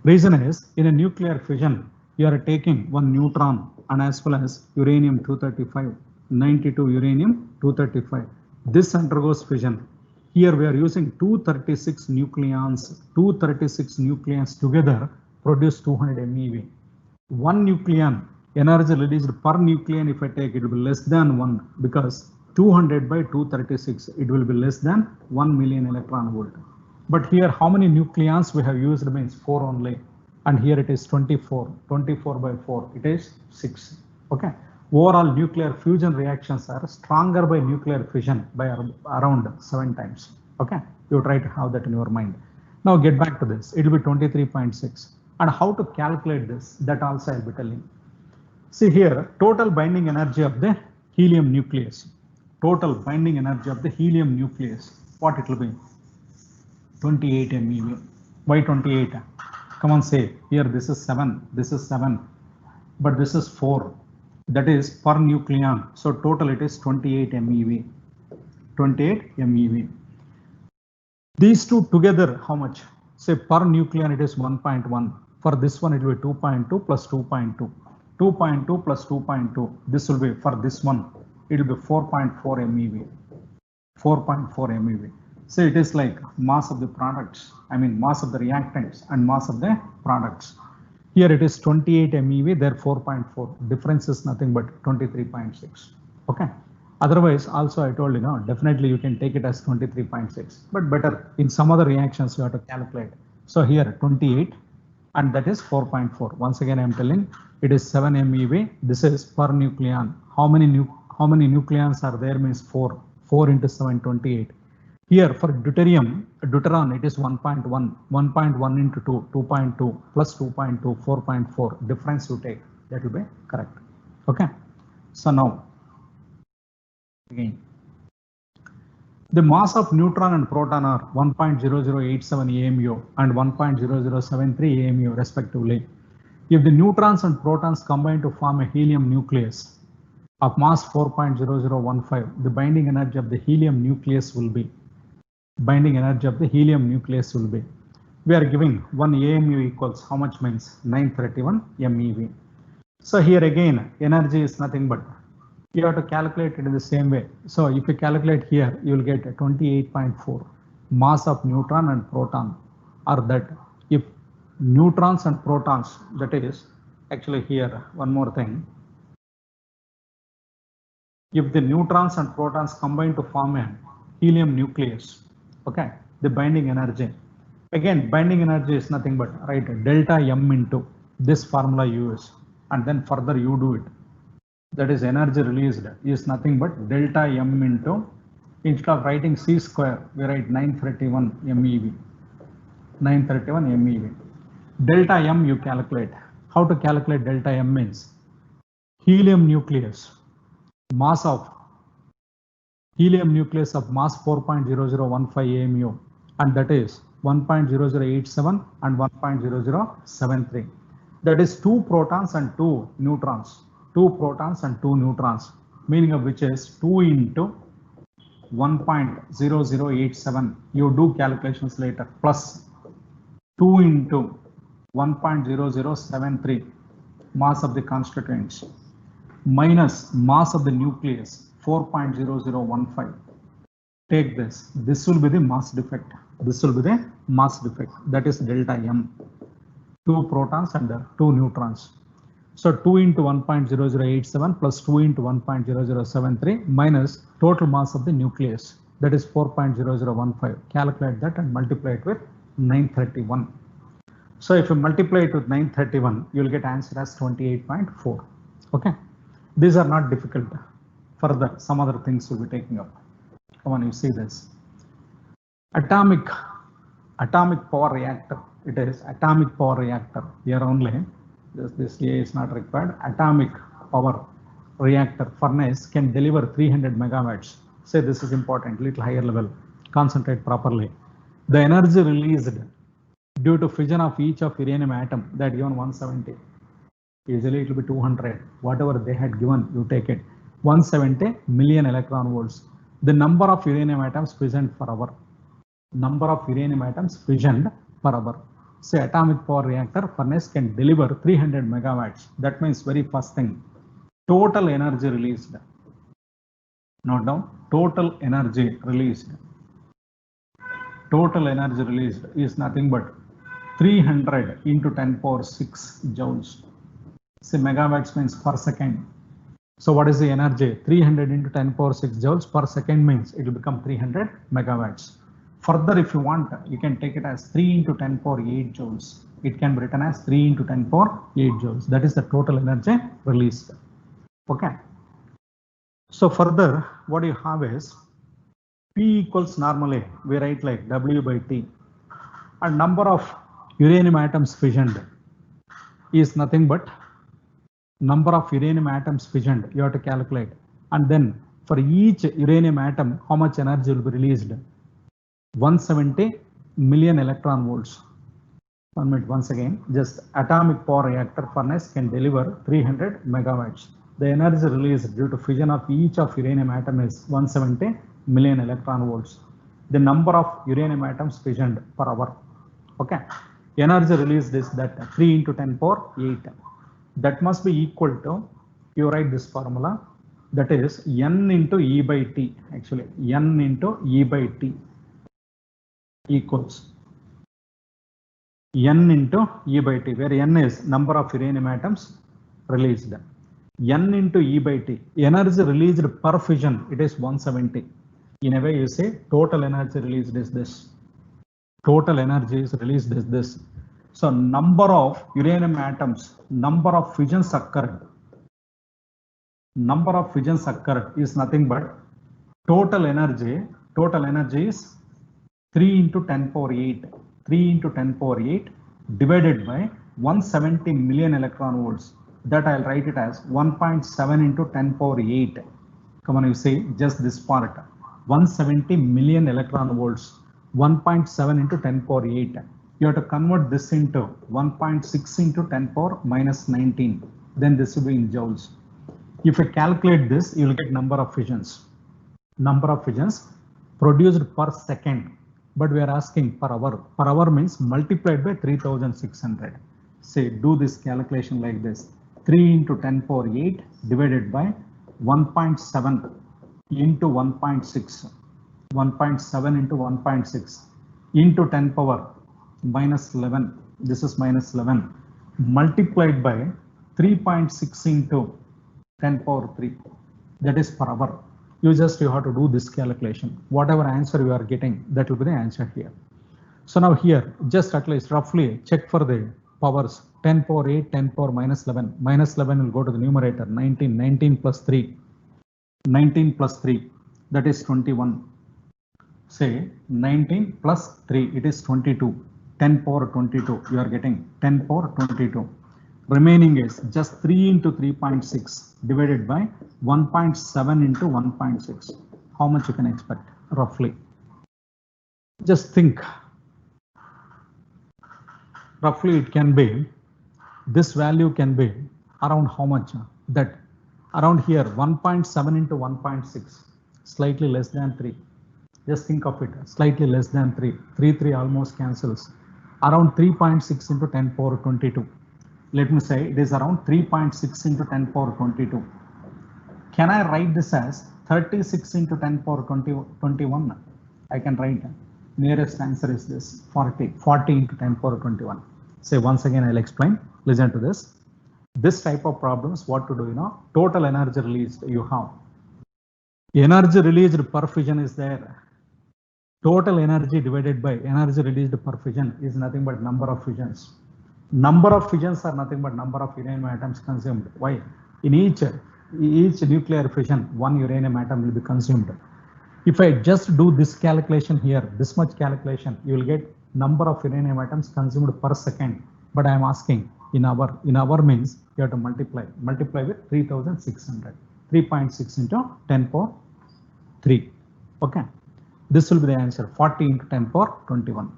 Reason is, in a nuclear fission, you are taking one neutron and as well as uranium-235, 92 uranium-235. This undergoes fission. Here we are using 236 nucleons. 236 nucleons together produce 200 MeV. One nucleon, energy released per nucleon, if I take, it will be less than 1 because 200 by 236, it will be less than 1 million electron volt. But here how many nucleons we have used means 4 only. And here it is 24. 24 by 4, it is 6. Okay. Overall nuclear fusion reactions are stronger by nuclear fission by around 7 times. Okay. You try to have that in your mind. Now get back to this. It will be 23.6. And how to calculate this? That also I'll be telling. See here, total binding energy of the helium nucleus. Total binding energy of the helium nucleus. What it will be? 28 MeV. Why 28? Come on, say here this is 7, this is 7, but this is 4. That is per nucleon. So total it is 28 MeV. 28 MeV. These two together, how much? Say per nucleon it is 1.1. For this one it will be 2.2 plus 2.2. 2.2 plus 2.2. This will be for this one. It will be 4.4 MeV. 4.4 MeV. So it is like mass of the products, mass of the reactants and mass of the products. Here it is 28 MeV, there 4.4. Difference is nothing but 23.6. Okay. Otherwise, also I told you, definitely you can take it as 23.6. But better in some other reactions you have to calculate. So here 28 and that is 4.4. Once again, I am telling it is 7 MeV. This is per nucleon. How many nucleons are there means 4. 4 into 7, 28. Here for deuteron, it is 1.1. 1.1 into 2, 2.2 plus 2.2, 4.4. Difference you take, that will be correct. Okay. So now, again, the mass of neutron and proton are 1.0087 AMU and 1.0073 AMU respectively. If the neutrons and protons combine to form a helium nucleus of mass 4.0015, the binding energy of the helium nucleus will be. We are giving 1 AMU equals how much means 931 MeV. So here again, energy is nothing but you have to calculate it in the same way. So if you calculate here, you will get 28.4 mass of neutron and proton, or that if neutrons and protons, that is actually here one more thing. If the neutrons and protons combine to form a helium nucleus, okay, the binding energy, again binding energy is nothing but delta M into this formula you use, and then further you do it. That is energy released is nothing but delta M into, instead of writing C square, we write 931 MeV. 931 MeV. Delta M you calculate. How to calculate delta M means helium nucleus, mass of helium nucleus of mass 4.0015 AMU, and that is 1.0087 and 1.0073. That is 2 protons and 2 neutrons. 2 protons and 2 neutrons, meaning of which is 2 into 1.0087. You do calculations later, plus 2 into 1.0073 mass of the constituents minus mass of the nucleus 4.0015. Take this. This will be the mass defect. This will be the mass defect. That is delta M. 2 protons and 2 neutrons. So 2 into 1.0087 plus 2 into 1.0073 minus total mass of the nucleus, that is 4.0015. Calculate that and multiply it with 931. So if you multiply it with 931, you will get answer as 28.4. Okay. These are not difficult. Further, some other things will be taking up. Come on, you see this. Atomic power reactor. It is atomic power reactor. Here only. This A is not required. Atomic power reactor furnace can deliver 300 megawatts. Say this is important, little higher level. Concentrate properly. The energy released due to fission of each of uranium atom, that given 170. Usually it will be 200. Whatever they had given, you take it. 170 million electron volts. The number of uranium atoms fissioned per hour. Number of uranium atoms fissioned per hour. Say atomic power reactor furnace can deliver 300 megawatts. That means very first thing, total energy released. Note down, total energy released. Total energy released is nothing but 300 into 10 power 6 joules. Say megawatts means per second. So what is the energy? 300 into 10 power 6 joules per second means it will become 300 megawatts. Further, if you want, you can take it as 3 into 10 power 8 joules. It can be written as 3 into 10 power 8 joules. That is the total energy released. Okay. So further, what you have is P equals normally, we write like W by T. And number of uranium atoms fissioned is nothing but number of uranium atoms fissioned. You have to calculate. And then for each uranium atom, how much energy will be released? 170 million electron volts. 1 minute once again, just atomic power reactor furnace can deliver 300 megawatts. The energy released due to fission of each of uranium atom is 170 million electron volts. The number of uranium atoms fissioned per hour. Okay. Energy released is that 3 into 10 power 8. That must be equal to, you write this formula, that is N into E by T. Actually, N into E by T equals N into E by T, where N is number of uranium atoms released. N into E by T, energy released per fission, it is 170. In a way, you say total energy released is this. Total energy is released is this. So number of uranium atoms, number of fissions occurred. Number of fissions occurred is nothing but total energy. Total energy is 3 into 10 power 8. 3 into 10 power 8 divided by 170 million electron volts. That I'll write it as 1.7 into 10 power 8. Come on, you say just this part. 170 million electron volts. 1.7 into 10 power 8. You have to convert this into 1.6 into 10 power minus 19. Then this will be in joules. If you calculate this, you will get number of fissions. Number of fissions produced per second. But we are asking per hour. Per hour means multiplied by 3600. Say do this calculation like this. 3 into 10 power 8 divided by 1.7 into 1.6. 1.7 into 1.6 into 10 power minus 11. This is minus 11 multiplied by 3.6 into 10 power 3. That is per hour. You have to do this calculation. Whatever answer you are getting, that will be the answer here. So now here, just at least roughly check for the powers. 10 power 8, 10 power minus 11. Minus 11 will go to the numerator. 19, 19 plus 3. 19 plus 3, that is 21. Say 19 plus 3, it is 22. 10 power 22, you are getting 10 power 22. Remaining is just 3 into 3.6 divided by 1.7 into 1.6. How much you can expect roughly? Just think. Roughly it can be, this value can be around how much? That around here 1.7 into 1.6, slightly less than 3. Just think of it, slightly less than 3. 3 almost cancels. Around 3.6 into 10 power 22. Let me say it is around 3.6 into 10 power 22. Can I write this as 36 into 10 power 21? I can write. Nearest answer is this 40 into 10 power 21. Say once again, I'll explain. Listen to this. This type of problems, what to do, total energy released you have. Energy released per fission is there. Total energy divided by energy released per fission is nothing but number of fissions. Number of fissions are nothing but number of uranium atoms consumed. Why? In each nuclear fission, one uranium atom will be consumed. If I just do this calculation here, this much calculation, you will get number of uranium atoms consumed per second. But I am asking in hour. In hour means you have to multiply with 3600. 3.6 into 10 power 3. Okay. This will be the answer, 40 into 10 power 21.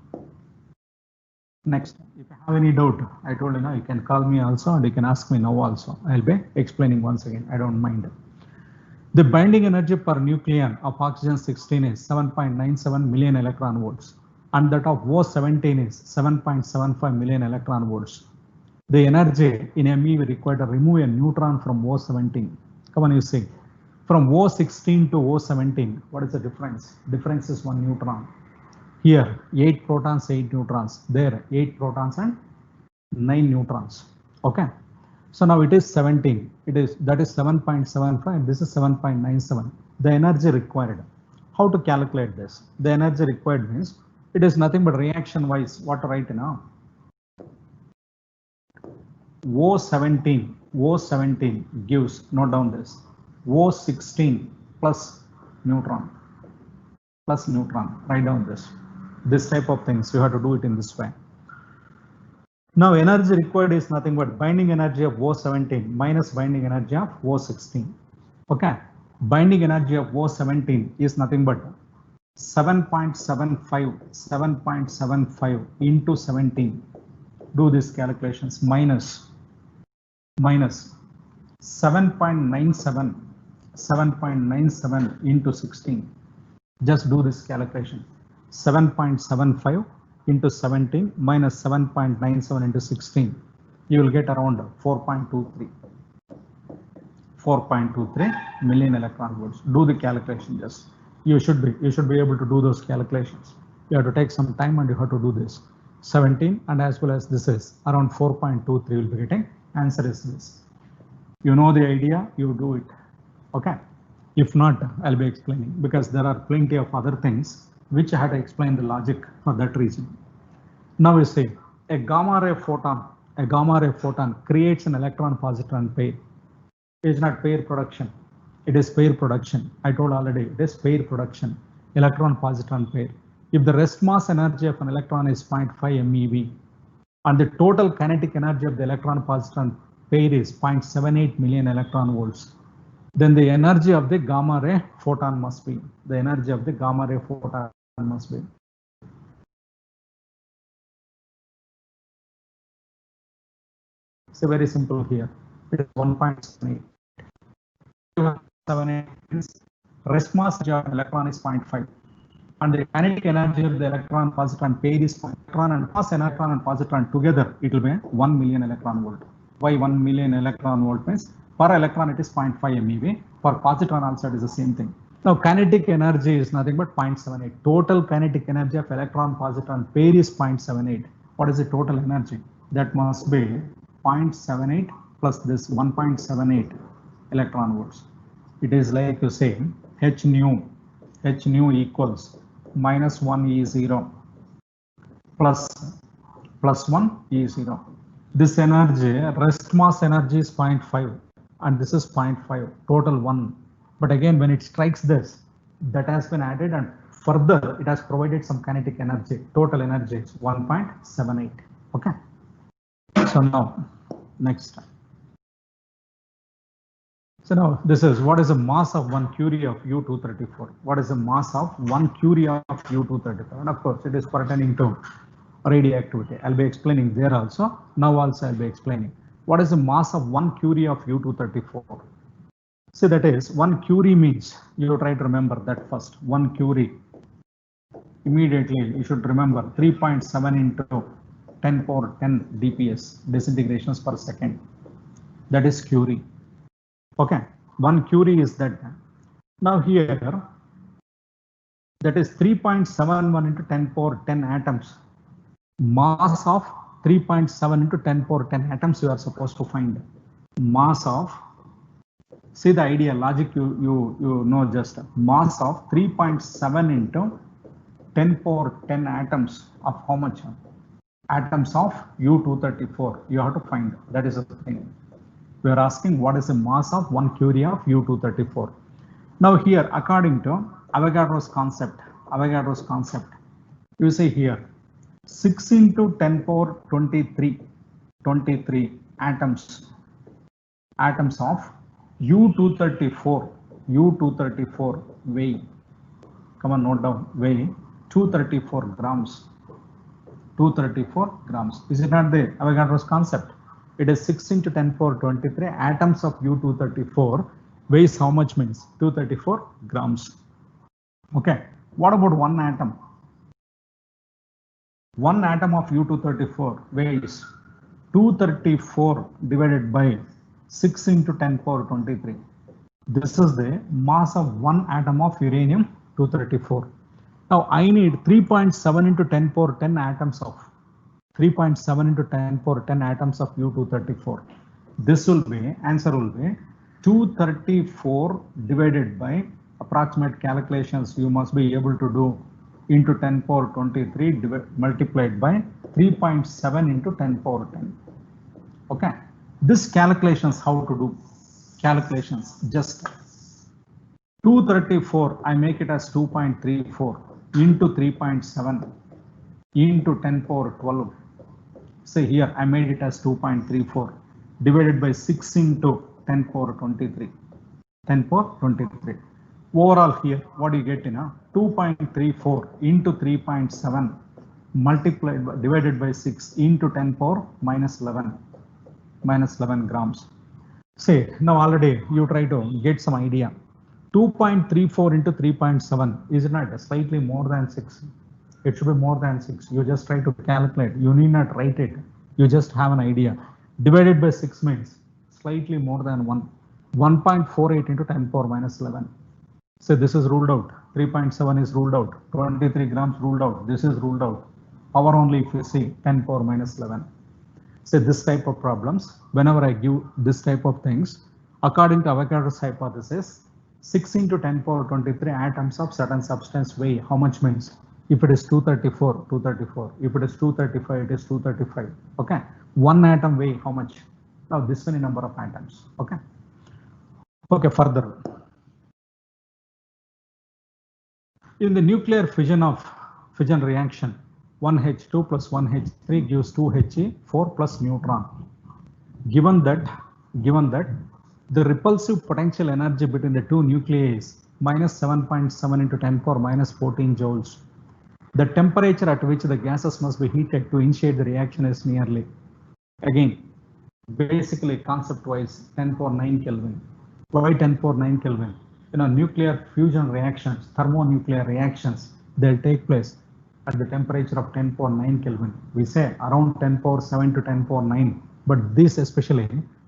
Next, if you have any doubt, I told you, you can call me also and you can ask me now also. I'll be explaining once again, I don't mind. The binding energy per nucleon of oxygen 16 is 7.97 million electron volts and that of O17 is 7.75 million electron volts. The energy in MeV required to remove a neutron from O17. Come on, you see. From O16 to O17, what is the difference? Difference is 1 neutron. Here, 8 protons, 8 neutrons. There, 8 protons and 9 neutrons. Okay. So now it is 17. That is 7.75. This is 7.97. The energy required. How to calculate this? The energy required means it is nothing but reaction wise. What to write now? O17 gives, note down this, O16 plus neutron, write down this type of things. You have to do it in this way. Now energy required is nothing but binding energy of O17 minus binding energy of O16. Okay, binding energy of O17 is nothing but 7.75 into 17. Do these calculations. Minus 7.97 into 16. Just do this calculation. 7.75 into 17 minus 7.97 into 16. You will get around 4.23 million electron volts. Do the calculation. Just you should be able to do those calculations. You have to take some time and you have to do this. 17 and as well as this is around 4.23 will be getting. Answer is this. You know the idea, you do it. Okay. If not, I'll be explaining because there are plenty of other things which I had to explain the logic for that reason. Now we say a gamma ray photon creates an electron-positron pair. It is not pair production. It is pair production. I told already, it is pair production, electron-positron pair. If the rest mass energy of an electron is 0.5 MeV, and the total kinetic energy of the electron-positron pair is 0.78 million electron volts, then the energy of the gamma ray photon must be, So very simple here. It is 1.78. 78 means rest mass of an electron is 0.5. And the kinetic energy of the electron-positron pair is electron and positron together, it will be 1 million electron volt. Why 1 million electron volt means per electron it is 0.5 MeV. For positron also it is the same thing. Now kinetic energy is nothing but 0.78. Total kinetic energy of electron-positron pair is 0.78. What is the total energy? That must be 0.78 plus this 1.78 electron volts. It is like you say h nu equals minus 1 E0 plus 1 E0. This energy, rest mass energy is 0.5 and this is 0.5, total 1. But again, when it strikes this, that has been added and further it has provided some kinetic energy. Total energy is 1.78. Okay. So now, next. So now this is what is the mass of 1 Curie of U-234. What is the mass of 1 Curie of U-234? And of course, it is pertaining to radioactivity. I'll be explaining there also. Now also I'll be explaining. What is the mass of 1 Curie of U-234? So that is 1 Curie means, you try to remember that first. 1 Curie. Immediately you should remember 3.7 into 10 power 10 DPS, disintegrations per second. That is Curie. Okay, 1 Curie is that. Now here, that is 3.71 into 10 power 10 atoms. Mass of 3.7 into 10 power 10 atoms you are supposed to find. Mass of, see the idea, logic you know just. Mass of 3.7 into 10 power 10 atoms of how much? Atoms of U-234. You have to find. That is the thing. We are asking what is the mass of 1 Curie of U-234. Now here, according to Avogadro's concept, you see here 6 into 10 power 23 atoms of U-234 weigh. Come on, note down, weigh 234 grams. 234 grams. Is it not the Avogadro's concept? It is 6 into 10 power 23 atoms of U-234 weighs how much means 234 grams. Okay. What about one atom? One atom of U-234 weighs 234 divided by 6 into 10 power 23. This is the mass of one atom of uranium-234. Now I need 3.7 into 10 power 10 atoms of 3.7 into 10 power 10 atoms of U-234. This will be, answer will be 234 divided by approximate calculations you must be able to do into 10 power 23 multiplied by 3.7 into 10 power 10. Okay. This calculations, how to do calculations, just 234, I make it as 2.34 into 3.7 into 10 power 12. Say here I made it as 2.34 divided by 6 into 10 power 23. 10 power 23. Overall here, what do you get in 2.34 into 3.7 multiplied by, divided by 6 into 10 power minus 11 grams. Say now already you try to get some idea. 2.34 into 3.7 is not slightly more than 6. It should be more than 6. You just try to calculate. You need not write it. You just have an idea. Divided by 6 means slightly more than 1. 1.48 into 10 power minus 11. So this is ruled out. 3.7 is ruled out. 23 grams ruled out. This is ruled out. Power only if you see 10 power minus 11. So this type of problems, whenever I give this type of things, according to Avogadro's hypothesis, 6 into 10 power 23 atoms of certain substance weigh how much means If it is 234, 234. If it is 235, it is 235. Okay. One atom weigh how much? Now this many number of atoms. Okay. Okay, further. In the nuclear fission reaction, 1H2 plus 1H3 gives 2He, 4 plus neutron. Given that the repulsive potential energy between the two nuclei is minus 7.7 into 10 power minus 14 joules. The temperature at which the gases must be heated to initiate the reaction is nearly, again, basically concept-wise, 10 power 9 Kelvin. Why 10 power 9 Kelvin? Nuclear fusion reactions, thermonuclear reactions, they'll take place at the temperature of 10 power 9 Kelvin. We say around 10 power 7 to 10 power 9, but this especially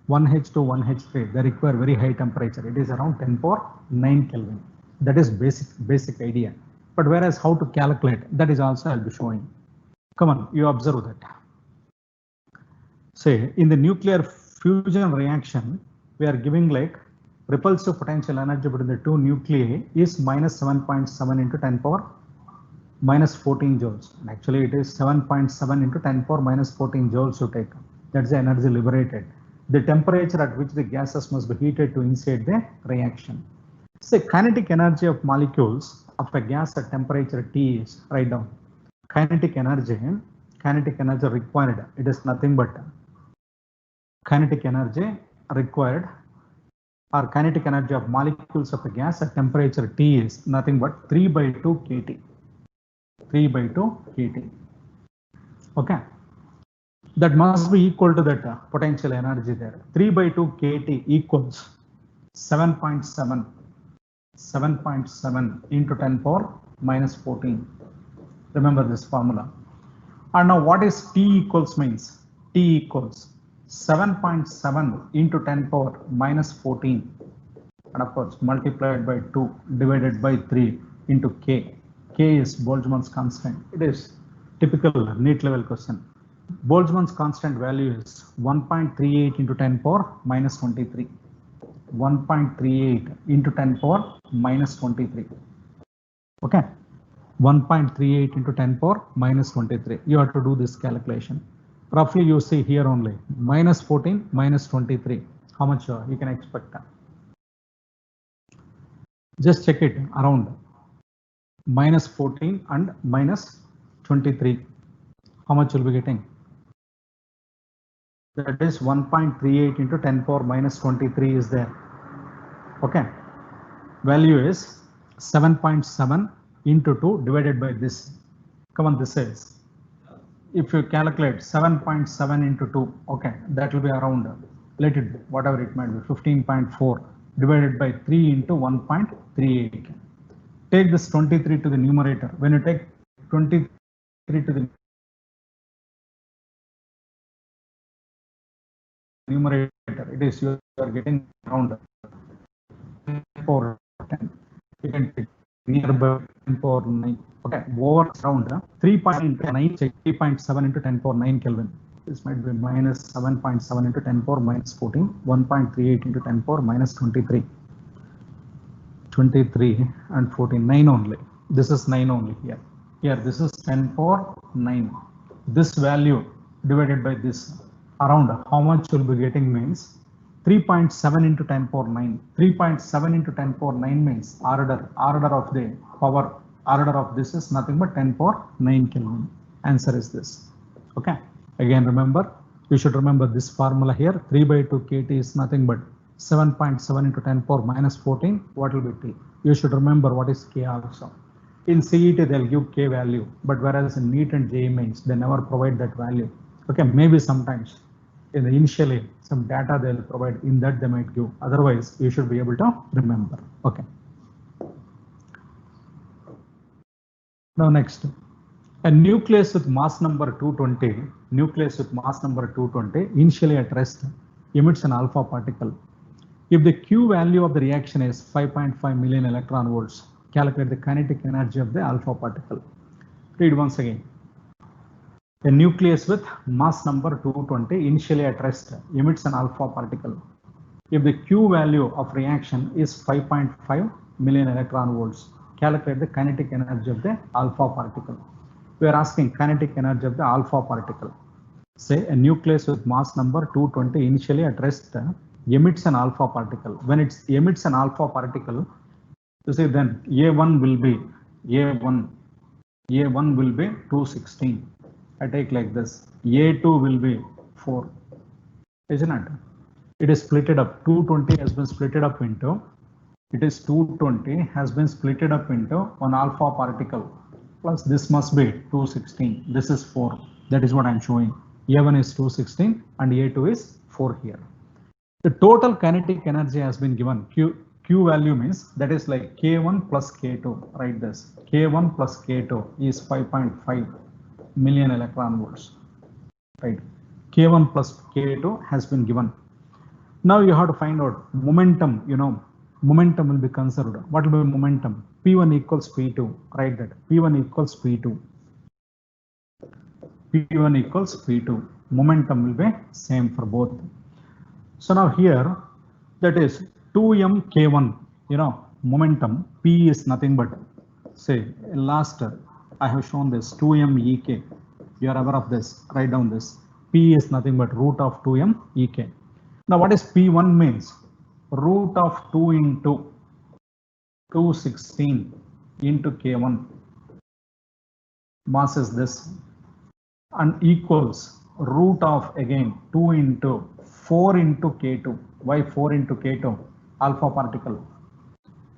1H2, 1H3, they require very high temperature. It is around 10 power 9 Kelvin. That is basic idea. But whereas how to calculate, that is also I'll be showing. Come on, you observe that. Say in the nuclear fusion reaction, we are giving like repulsive potential energy between the two nuclei is minus 7.7 into 10 power minus 14 joules. And actually it is 7.7 into 10 power minus 14 joules to take. That's the energy liberated. The temperature at which the gases must be heated to initiate the reaction. Say kinetic energy of molecules of a gas at temperature T is, write down. Kinetic energy required, it is nothing but kinetic energy required, or kinetic energy of molecules of a gas at temperature T is nothing but 3 by 2 kT. 3 by 2 kT. Okay. That must be equal to that potential energy there. 3 by 2 kT equals 7.7 into 10 power minus 14. Remember this formula. And now what is T equals means? T equals 7.7 into 10 power minus 14. And of course multiplied by 2 divided by 3 into K. K is Boltzmann's constant. It is typical NEET level question. Boltzmann's constant value is 1.38 into 10 power minus 23. 1.38 into 10 power minus 23. Okay. 1.38 into 10 power minus 23. You have to do this calculation. Roughly you see here only minus 14 minus 23. How much you can expect? Just check it around minus 14 and minus 23. How much you'll be getting? That is 1.38 into 10 power minus 23 is there. Okay. Value is 7.7 into 2 divided by this. Come on, this is. If you calculate 7.7 into 2, okay, that will be around, let it be, whatever it might be, 15.4 divided by 3 into 1.38. Take this 23 to the numerator. When you take 23 to the numerator, it is you are getting around 10 power 10. You can take nearby 10 power 9. Okay, over around 3.7 into 10 power 9 Kelvin. This might be minus 7.7 into 10 power minus 14, 1.38 into 10 power minus 23. 23 and 14, 9 only. This is 9 only here. Here, this is 10 power 9. This value divided by this, around how much you'll be getting means 3.7 into 10 power 9. 3.7 into 10 power 9 means order of the power, order of this is nothing but 10 power 9 Kelvin. Answer is this. Okay. Again, remember, you should remember this formula here. 3 by 2 kT is nothing but 7.7 into 10 power minus 14. What will be T? You should remember what is K also. In CET, they'll give K value, but whereas in NEET and JEE Mains, they never provide that value. Okay, maybe sometimes in the initially some data they'll provide, in that they might give. Otherwise, you should be able to remember. Okay. Now next, a nucleus with mass number 220, initially at rest, emits an alpha particle. If the Q value of the reaction is 5.5 million electron volts, calculate the kinetic energy of the alpha particle. Read once again. A nucleus with mass number 220, initially at rest, emits an alpha particle. If the Q value of reaction is 5.5 million electron volts, calculate the kinetic energy of the alpha particle. We are asking kinetic energy of the alpha particle. Say a nucleus with mass number 220 initially at rest emits an alpha particle. When it emits an alpha particle, you see then A1 will be A1 will be 216. I take like this. A2 will be 4. Isn't it? It is splitted up. 220 has been splitted up into. It is 220 has been splitted up into one alpha particle. Plus this must be 216. This is 4. That is what I'm showing. A1 is 216 and A2 is 4 here. The total kinetic energy has been given. Q value means that is like K1 plus K2. Write this. K1 plus K2 is 5.5 million electron volts. Right. K1 plus K2 has been given. Now you have to find out momentum. You know, momentum will be conserved. What will be momentum? P1 equals P2. Write that. P1 equals P2. P1 equals P2. Momentum will be same for both. So now here, that is 2m K1, you know, momentum, P is nothing but, say, last I have shown this 2m Ek. You are aware of this, write down this. P is nothing but root of 2m Ek. Now what is P1 means? Root of 2 into 216 into K1. Mass is this. And equals root of again 2 into 4 into K2. Why 4 into K2? Alpha particle.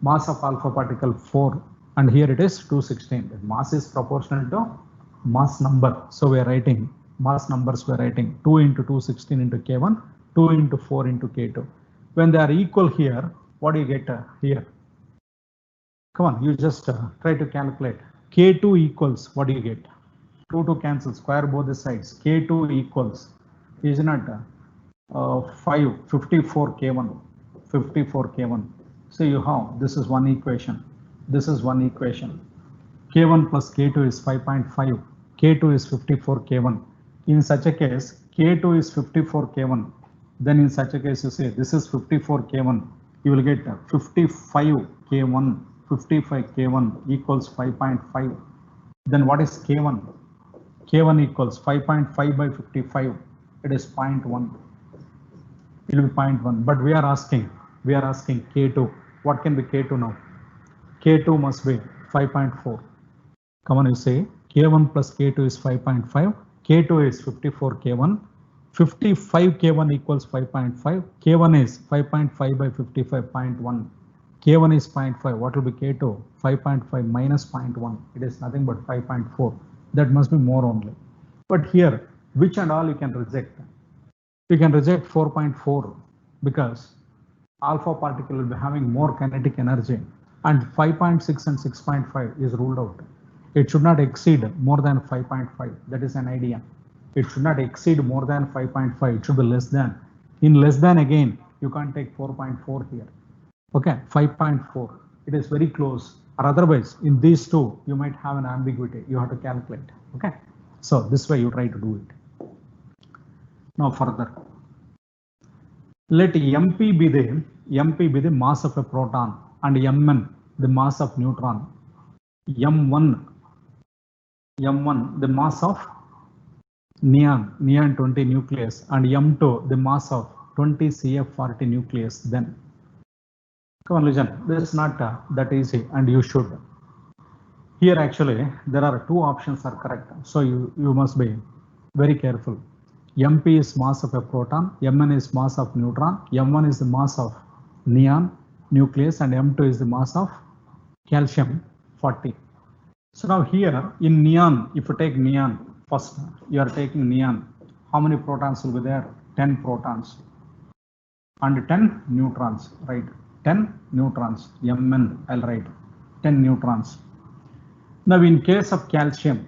Mass of alpha particle 4. And here it is 216. The mass is proportional to mass number. So we are writing mass numbers. We are writing 2 into 216 into K1, 2 into 4 into K2. When they are equal here, what do you get here? Come on, you just try to calculate. K2 equals, what do you get? 2 to cancel, square both the sides. K2 equals, is not 54 K1. 54 K1. So you have, this is one equation. This is one equation. K1 plus K2 is 5.5. K2 is 54 K1. In such a case, K2 is 54 K1. Then in such a case, you say this is 54 K1. You will get 55 K1. 55 K1 equals 5.5. Then what is K1? K1 equals 5.5 by 55. It is 0.1. It will be 0.1. But we are asking K2. What can be K2 now? K2 must be 5.4. Come on, you say K1 plus K2 is 5.5. K2 is 54 K1. 55 K1 equals 5.5. K1 is 5.5 by 55.1. K1 is 0.5. What will be K2? 5.5 minus 0.1. It is nothing but 5.4. That must be more only. But here, which and all you can reject? You can reject 4.4 because alpha particle will be having more kinetic energy, and 5.6 and 6.5 is ruled out. It should not exceed more than 5.5. That is an idea. It should not exceed more than 5.5. It should be less than. In less than again, you can't take 4.4 here. Okay, 5.4. It is very close. Or otherwise, in these two, you might have an ambiguity. You have to calculate. Okay, so this way you try to do it. Now further, let MP be the mass of a proton and Mn the mass of neutron. M1 the mass of neon 20 nucleus, and M2 the mass of 20 CF40 nucleus. Then come on, listen, this is not that easy, and you should. Here actually there are two options are correct, so you must be very careful. MP is mass of a proton, Mn is mass of neutron, M1 is the mass of neon nucleus, and M2 is the mass of calcium 40. So now here in neon, if you take neon first, you are taking neon. How many protons will be there? 10 protons and 10 neutrons, right? 10 neutrons. Mn, I'll write 10 neutrons. Now in case of calcium,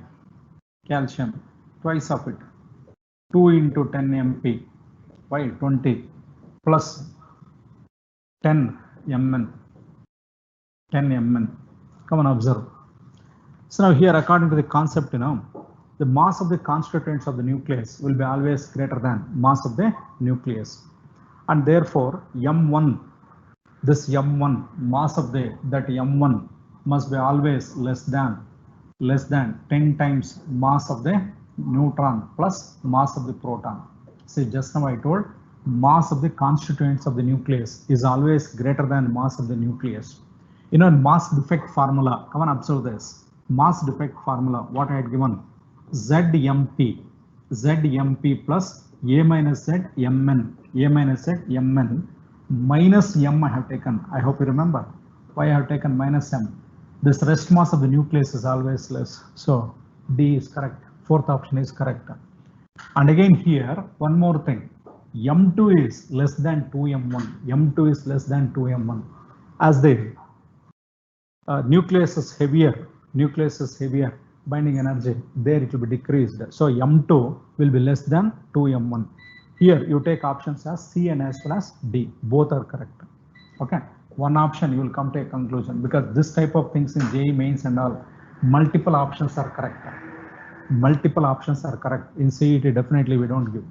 twice of it. 2 into 10 MP by 20 plus 10 Mn. Come on, observe. So now here, according to the concept, the mass of the constituents of the nucleus will be always greater than mass of the nucleus, and therefore M1, this M1 mass of that M1 must be always less than 10 times mass of the neutron plus mass of the proton. See, just now I told mass of the constituents of the nucleus is always greater than mass of the nucleus. You know, mass defect formula, come on, observe this. Mass defect formula, what I had given, ZMP plus A minus Z Mn, A minus Z Mn minus M I have taken. I hope you remember why I have taken minus M. This rest mass of the nucleus is always less. So D is correct. Fourth option is correct. And again here, one more thing. M2 is less than 2M1. M2 is less than 2M1. As the nucleus is heavier, binding energy, there it will be decreased. So M2 will be less than 2M1. Here you take options as C and as well as D. Both are correct. Okay. One option you will come to a conclusion, because this type of things in JEE mains and all, multiple options are correct. Multiple options are correct. In CET definitely we don't give.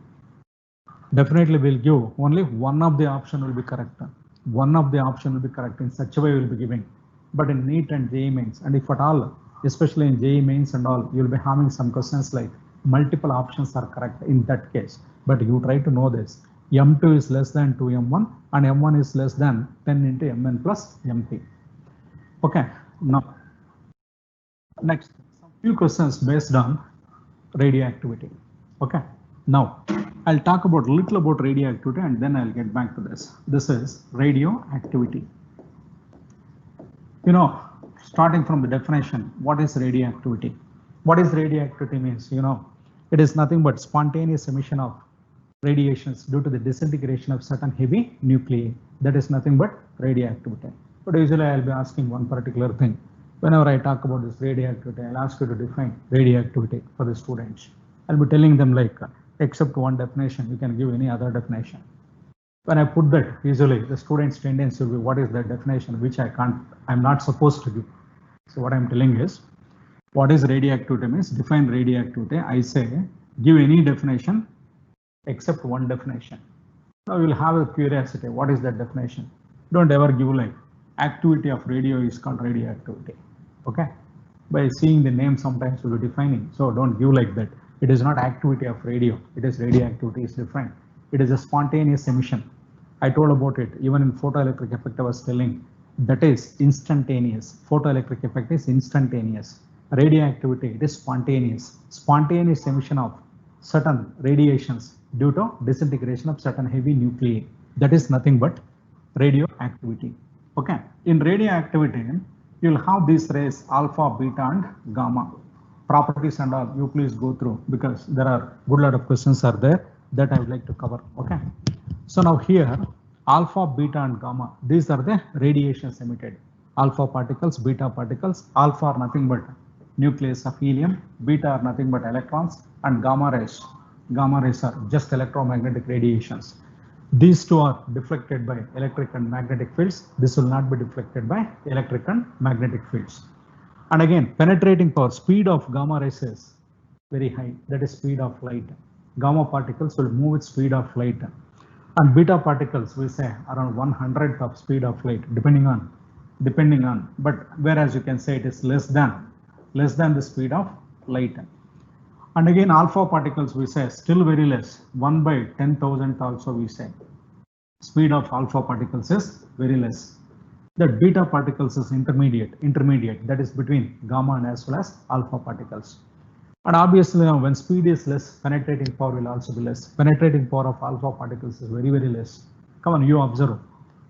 Definitely we'll give only one of the option will be correct. One of the option will be correct. In such a way we'll be giving. But in NEET and JEE mains, and if at all, especially in JEE mains and all, you'll be having some questions like multiple options are correct in that case. But you try to know this. M2 is less than 2M1 and M1 is less than 10 into Mn plus Mp. Okay, now next, some few questions based on radioactivity. Okay, now I'll talk about little about radioactivity and then I'll get back to this. This is radioactivity. You know, starting from the definition, what is radioactivity? What is radioactivity means, you know, it is nothing but spontaneous emission of radiations due to the disintegration of certain heavy nuclei. That is nothing but radioactivity. But usually I'll be asking one particular thing. Whenever I talk about this radioactivity, I'll ask you to define radioactivity for the students. I'll be telling them like, except one definition, you can give any other definition. When I put that, usually the student's tendency will be, what is that definition, which I'm not supposed to give. So what I'm telling is, what is radioactivity means, define radioactivity. I say, give any definition except one definition. Now you'll have a curiosity, what is that definition? Don't ever give like, activity of radio is called radioactivity. Okay, by seeing the name sometimes we'll be defining, so don't give like that. It is not activity of radio, it is radioactivity is different. It is a spontaneous emission. I told about it, even in photoelectric effect I was telling, that is instantaneous. Photoelectric effect is instantaneous. Radioactivity, it is spontaneous. Spontaneous emission of certain radiations due to disintegration of certain heavy nuclei. That is nothing but radioactivity. Okay, in radioactivity, you'll have these rays alpha, beta and gamma. Properties and all, you please go through, because there are good lot of questions are there that I would like to cover. Okay, so now here, alpha, beta and gamma, these are the radiations emitted. Alpha particles, beta particles. Alpha are nothing but nucleus of helium, beta are nothing but electrons, and gamma rays are just electromagnetic radiations. These two are deflected by electric and magnetic fields. This will not be deflected by electric and magnetic fields. And again, penetrating power, speed of gamma rays is very high. That is speed of light. Gamma particles will move with speed of light. And beta particles, we say around 1/100th of speed of light, depending on, but whereas you can say it is less than the speed of light. And again, alpha particles, we say still very less, 1/10,000th also we say. Speed of alpha particles is very less. The beta particles is intermediate, that is between gamma and as well as alpha particles. And obviously now when speed is less, penetrating power will also be less. Penetrating power of alpha particles is very, very less. Come on, you observe.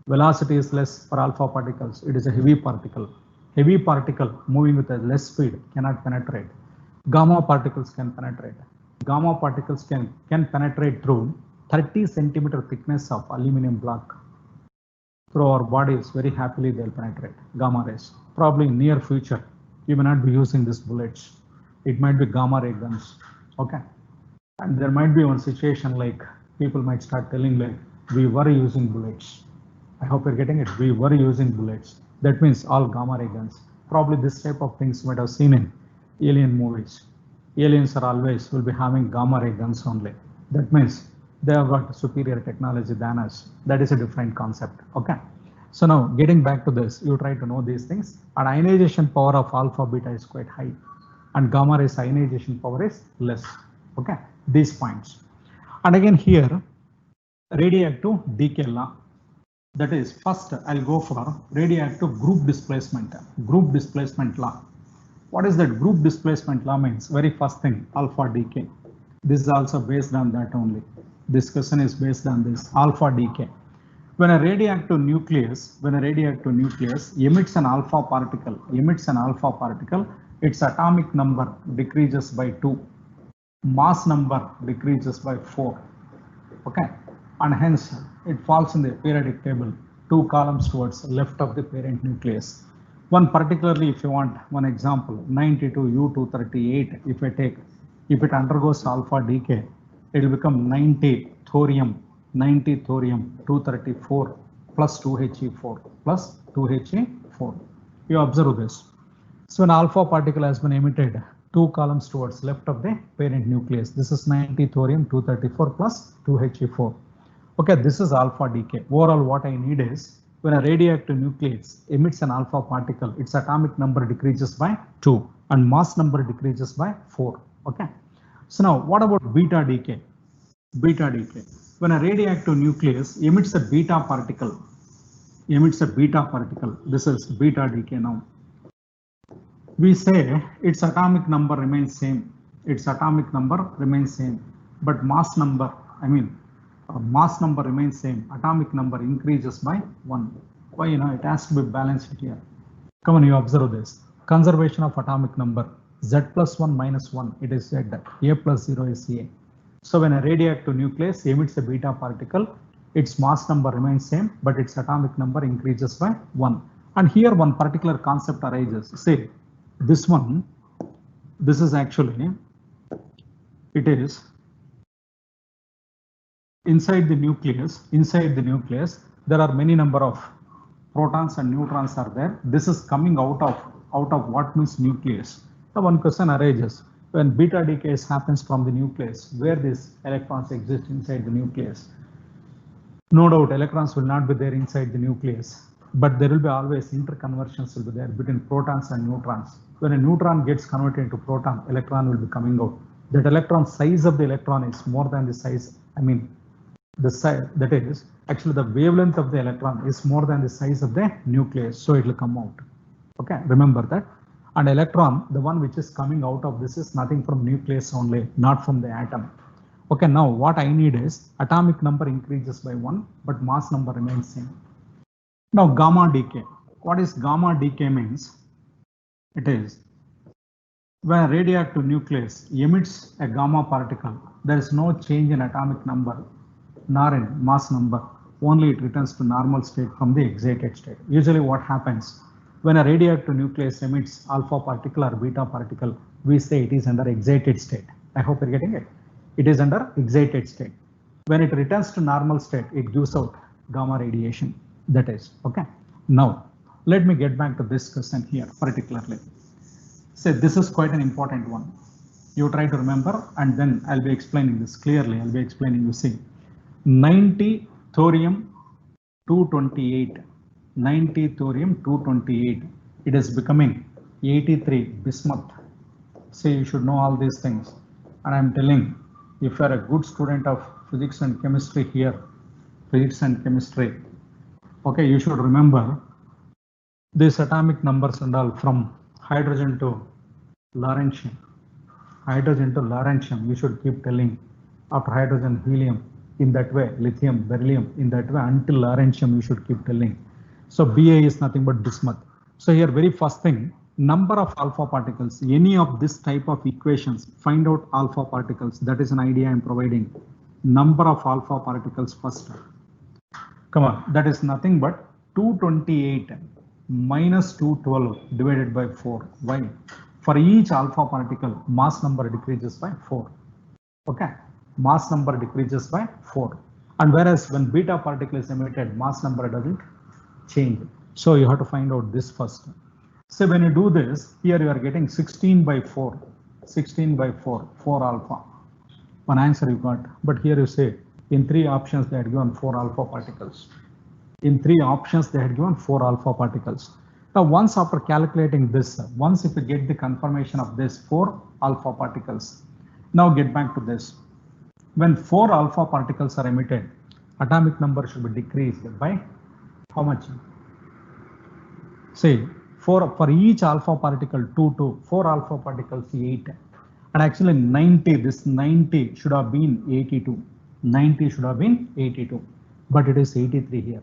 Velocity is less for alpha particles. It is a heavy particle. Heavy particle moving with a less speed cannot penetrate. Gamma particles can penetrate. Gamma particles can penetrate through 30 centimeter thickness of aluminum block. Through our bodies, very happily they'll penetrate gamma rays. Probably in near future, you may not be using these bullets. It might be gamma ray guns. Okay, and there might be one situation like people might start telling like, we were using bullets. I hope you're getting it. We were using bullets. That means all gamma ray guns. Probably this type of things you might have seen in alien movies. Aliens are always will be having gamma ray guns only. That means they have got superior technology than us. That is a different concept. Okay, So now getting back to this, you try to know these things, and ionization power of alpha beta is quite high and gamma rays ionization power is less. Okay, these points. And again here, radioactive decay law. That is, first I'll go for radioactive group displacement. Group displacement law. What is that group displacement law means? Very first thing, alpha decay. This is also based on that only. This question is based on this alpha decay. When a radioactive nucleus emits an alpha particle, its atomic number decreases by 2, mass number decreases by 4. Okay, and hence it falls in the periodic table, 2 columns towards left of the parent nucleus. One particularly, if you want one example, 92U238, if it undergoes alpha decay, it will become 90 thorium 234 plus 2He4 plus 2He4. You observe this. So an alpha particle has been emitted 2 columns towards left of the parent nucleus. This is 90 thorium 234 plus 2He4. Okay, this is alpha decay. Overall, what I need is when a radioactive nucleus emits an alpha particle, its atomic number decreases by 2 and mass number decreases by 4. Okay. So now what about beta decay? Beta decay. When a radioactive nucleus emits a beta particle, this is beta decay now. We say its atomic number remains same, but mass number remains same, atomic number increases by 1. Why? It has to be balanced here. Come on, you observe this. Conservation of atomic number, Z plus 1 minus 1, it is Z, A plus 0 is A. So when a radioactive nucleus emits a beta particle, its mass number remains same, but its atomic number increases by 1. And here one particular concept arises. Say this one, this is actually, it is inside the nucleus, there are many number of protons and neutrons are there. This is coming out of what means nucleus. The one question arises, when beta decay happens from the nucleus, where these electrons exist inside the nucleus. No doubt electrons will not be there inside the nucleus, but there will be always interconversions will be there between protons and neutrons. When a neutron gets converted into proton, electron will be coming out. That electron size of the electron is more than the size, the size, that is actually the wavelength of the electron is more than the size of the nucleus, so it will come out. Okay, remember that. And electron, the one which is coming out of this is nothing from nucleus only, not from the atom. Okay, now what I need is atomic number increases by 1, but mass number remains same. Now gamma decay. What is gamma decay means? It is when a radioactive nucleus emits a gamma particle, there is no change in atomic number nor in mass number, only it returns to normal state from the excited state. Usually what happens when a radioactive nucleus emits alpha particle or beta particle, we say it is under excited state. I hope you're getting it. It is under excited state. When it returns to normal state, it gives out gamma radiation. That is okay. Now let me get back to this question here particularly. Say this is quite an important one. You try to remember, and then I'll be explaining this clearly. I'll be explaining. You see, 90 thorium 228. 90 thorium 228. It is becoming 83 bismuth. So you should know all these things. And I'm telling, if you are a good student of physics and chemistry here, okay, you should remember these atomic numbers and all from hydrogen to Lawrencium. You should keep telling after hydrogen, helium, in that way, lithium, beryllium, in that way until Lawrencium you should keep telling. So Ba is nothing but bismuth. So here very first thing, number of alpha particles, any of this type of equations, find out alpha particles. That is an idea I'm providing. Number of alpha particles first. Come on, that is nothing but 228 minus 212 divided by 4. Why? For each alpha particle, mass number decreases by 4. Okay, mass number decreases by 4. And whereas when beta particle is emitted, mass number doesn't change. So you have to find out this first. So when you do this, here you are getting 16 by 4, 4 alpha. One answer you got, but here you say in 3 options they are given 4 alpha particles. In 3 options, they had given 4 alpha particles. Now, once after calculating this, once if you get the confirmation of this 4 alpha particles, now get back to this. When 4 alpha particles are emitted, atomic number should be decreased by how much? Say, for each alpha particle 2, 4 alpha particles 8. And actually 90, this 90 should have been 82. 90 should have been 82, but it is 83 here.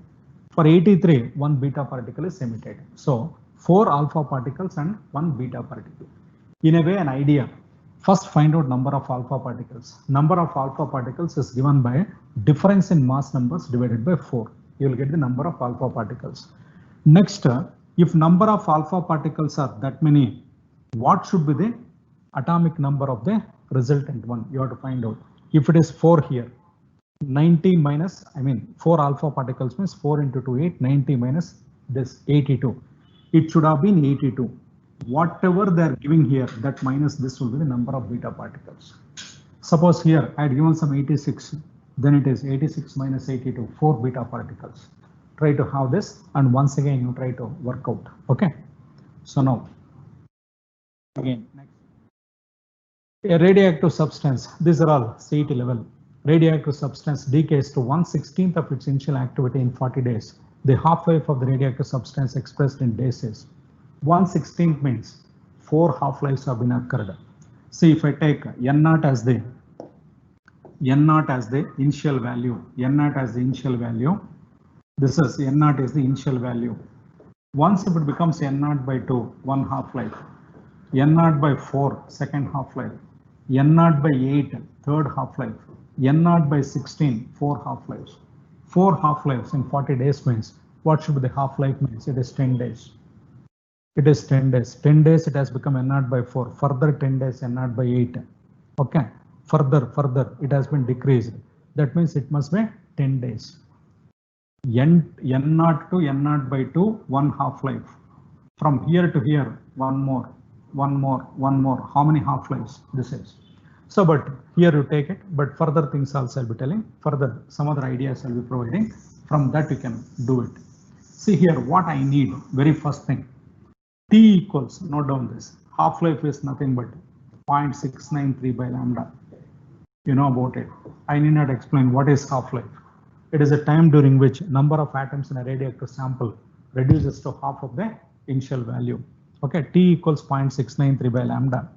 For 83, 1 beta particle is emitted. So 4 alpha particles and 1 beta particle. In a way, an idea. First, find out number of alpha particles. Number of alpha particles is given by difference in mass numbers divided by 4. You will get the number of alpha particles. Next, if number of alpha particles are that many, what should be the atomic number of the resultant one? You have to find out. If it is 4 here, 90 minus, 4 alpha particles means 4 into 2, 8, 90 minus this 82. It should have been 82. Whatever they are giving here, that minus this will be the number of beta particles. Suppose here I had given some 86, then it is 86 minus 82, 4 beta particles. Try to have this, and once again you try to work out. Okay. So now, again, next. A radioactive substance, these are all CET level. Radioactive substance decays to 1/16th of its initial activity in 40 days. The half-life of the radioactive substance expressed in days is 1/16th means 4 half-lives have been occurred. See, if I take N0 as the initial value, N0 as the initial value, this is N0 is the initial value. Once if it becomes N0 by 2, 1 half-life, N0 by 4, second half-life, N0 by 8, third half-life, N0 by 16, 4 half-lives. 4 half-lives in 40 days means, what should be the half-life means? It is 10 days. It is 10 days. 10 days it has become N0 by 4. Further 10 days N0 by 8. Okay. Further it has been decreased. That means it must be 10 days. N0 to N0 by 2, 1 half-life. From here to here, one more. How many half-lives this is? So, but here you take it, but further things also I'll be telling. Further, some other ideas I'll be providing. From that you can do it. See here, what I need, very first thing. T equals, note down this, half-life is nothing but 0.693 by lambda. You know about it. I need not explain what is half-life. It is a time during which number of atoms in a radioactive sample reduces to half of the initial value. Okay, T equals 0.693 by lambda,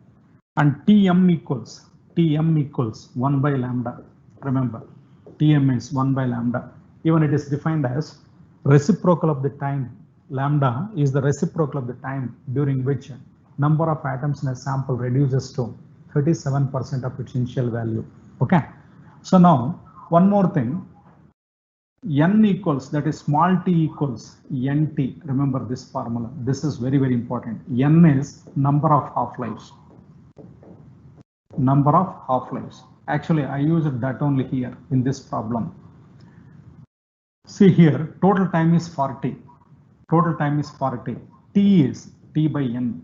and Tm equals 1 by lambda. Remember, Tm is 1 by lambda. Even it is defined as reciprocal of the time. Lambda is the reciprocal of the time during which number of atoms in a sample reduces to 37% of its initial value. Okay. So now one more thing. N equals, that is small t equals Nt. Remember this formula. This is very, very important. N is number of half-lives. Number of half-lives. Actually, I used that only here in this problem. See here, total time is 40. Total time is 40. T is T by N.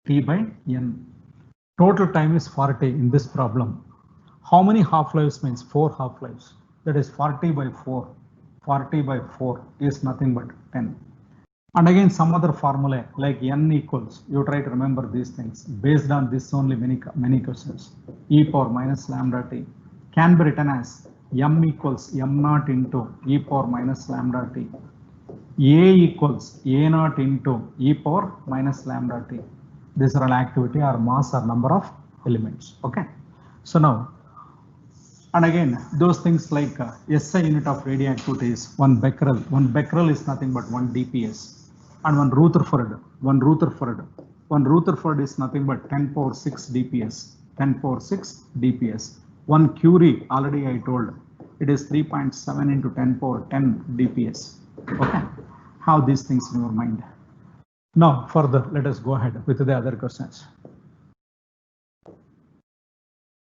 T by N. Total time is 40 in this problem. How many half-lives means 4 half-lives? That is 40 by 4. 40 by 4 is nothing but 10. And again, some other formula like N equals, you try to remember these things. Based on this only many questions. E power minus lambda t can be written as M equals M0 into E power minus lambda t. A equals A0 into E power minus lambda t. These are all activity or mass or number of elements. Okay. So now, and again, those things like SI unit of radioactivity is 1 becquerel. 1 becquerel is nothing but 1 dps. And 1 Rutherford. 1 Rutherford is nothing but 10 power 6 dps. 10 power 6 dps. 1 Curie, already I told, it is 3.7 into 10 power 10 dps. Okay. Have these things in your mind. Now, further, let us go ahead with the other questions.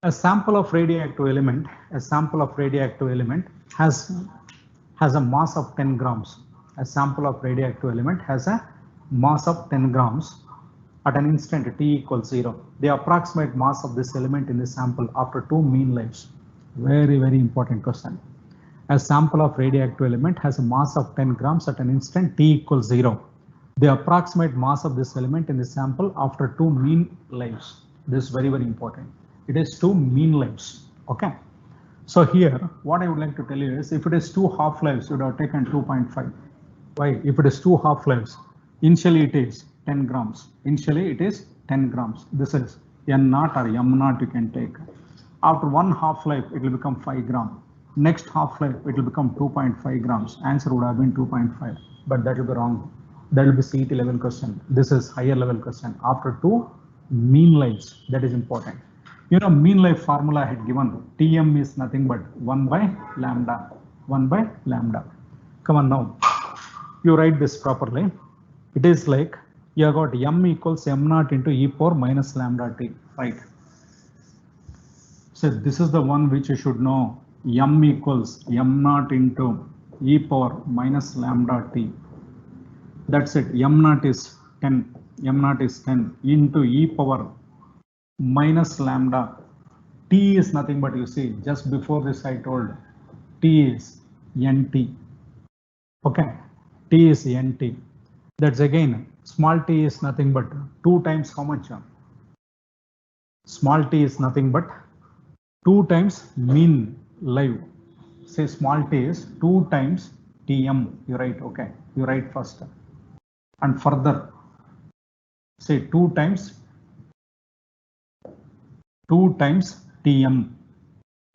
A sample of radioactive element, has a mass of 10 grams. A sample of radioactive element has a mass of 10 grams at an instant t equals 0. The approximate mass of this element in the sample after 2 mean lives. Very, very important question. A sample of radioactive element has a mass of 10 grams at an instant t equals 0. The approximate mass of this element in the sample after 2 mean lives. This is very, very important. It is 2 mean lives. Okay. So here, what I would like to tell you is, if it is 2 half-lives, you would have taken 2.5. Why? If it is 2 half-lives, initially it is 10 grams. Initially it is 10 grams. This is N0 or M0 you can take. After 1 half-life, it will become 5 gram. Next half-life, it will become 2.5 grams. Answer would have been 2.5, but that will be wrong. That will be CET level question. This is higher level question. After 2 mean lives, that is important. You know, mean life formula I had given. Tm is nothing but 1 by lambda. 1 by lambda. Come on now. You write this properly. It is like you have got m equals m0 into e power minus lambda t. Right. So this is the one which you should know. M equals m0 into e power minus lambda t. That's it. M0 is 10. M0 is 10 into e power minus lambda. T is nothing but, you see, just before this I told T is nt. Okay. T is nt. That's again, small t is nothing but 2 times how much? Small t is nothing but 2 times mean live. Say small t is 2 times Tm. You write, okay. You write first. And further, say 2 times Tm.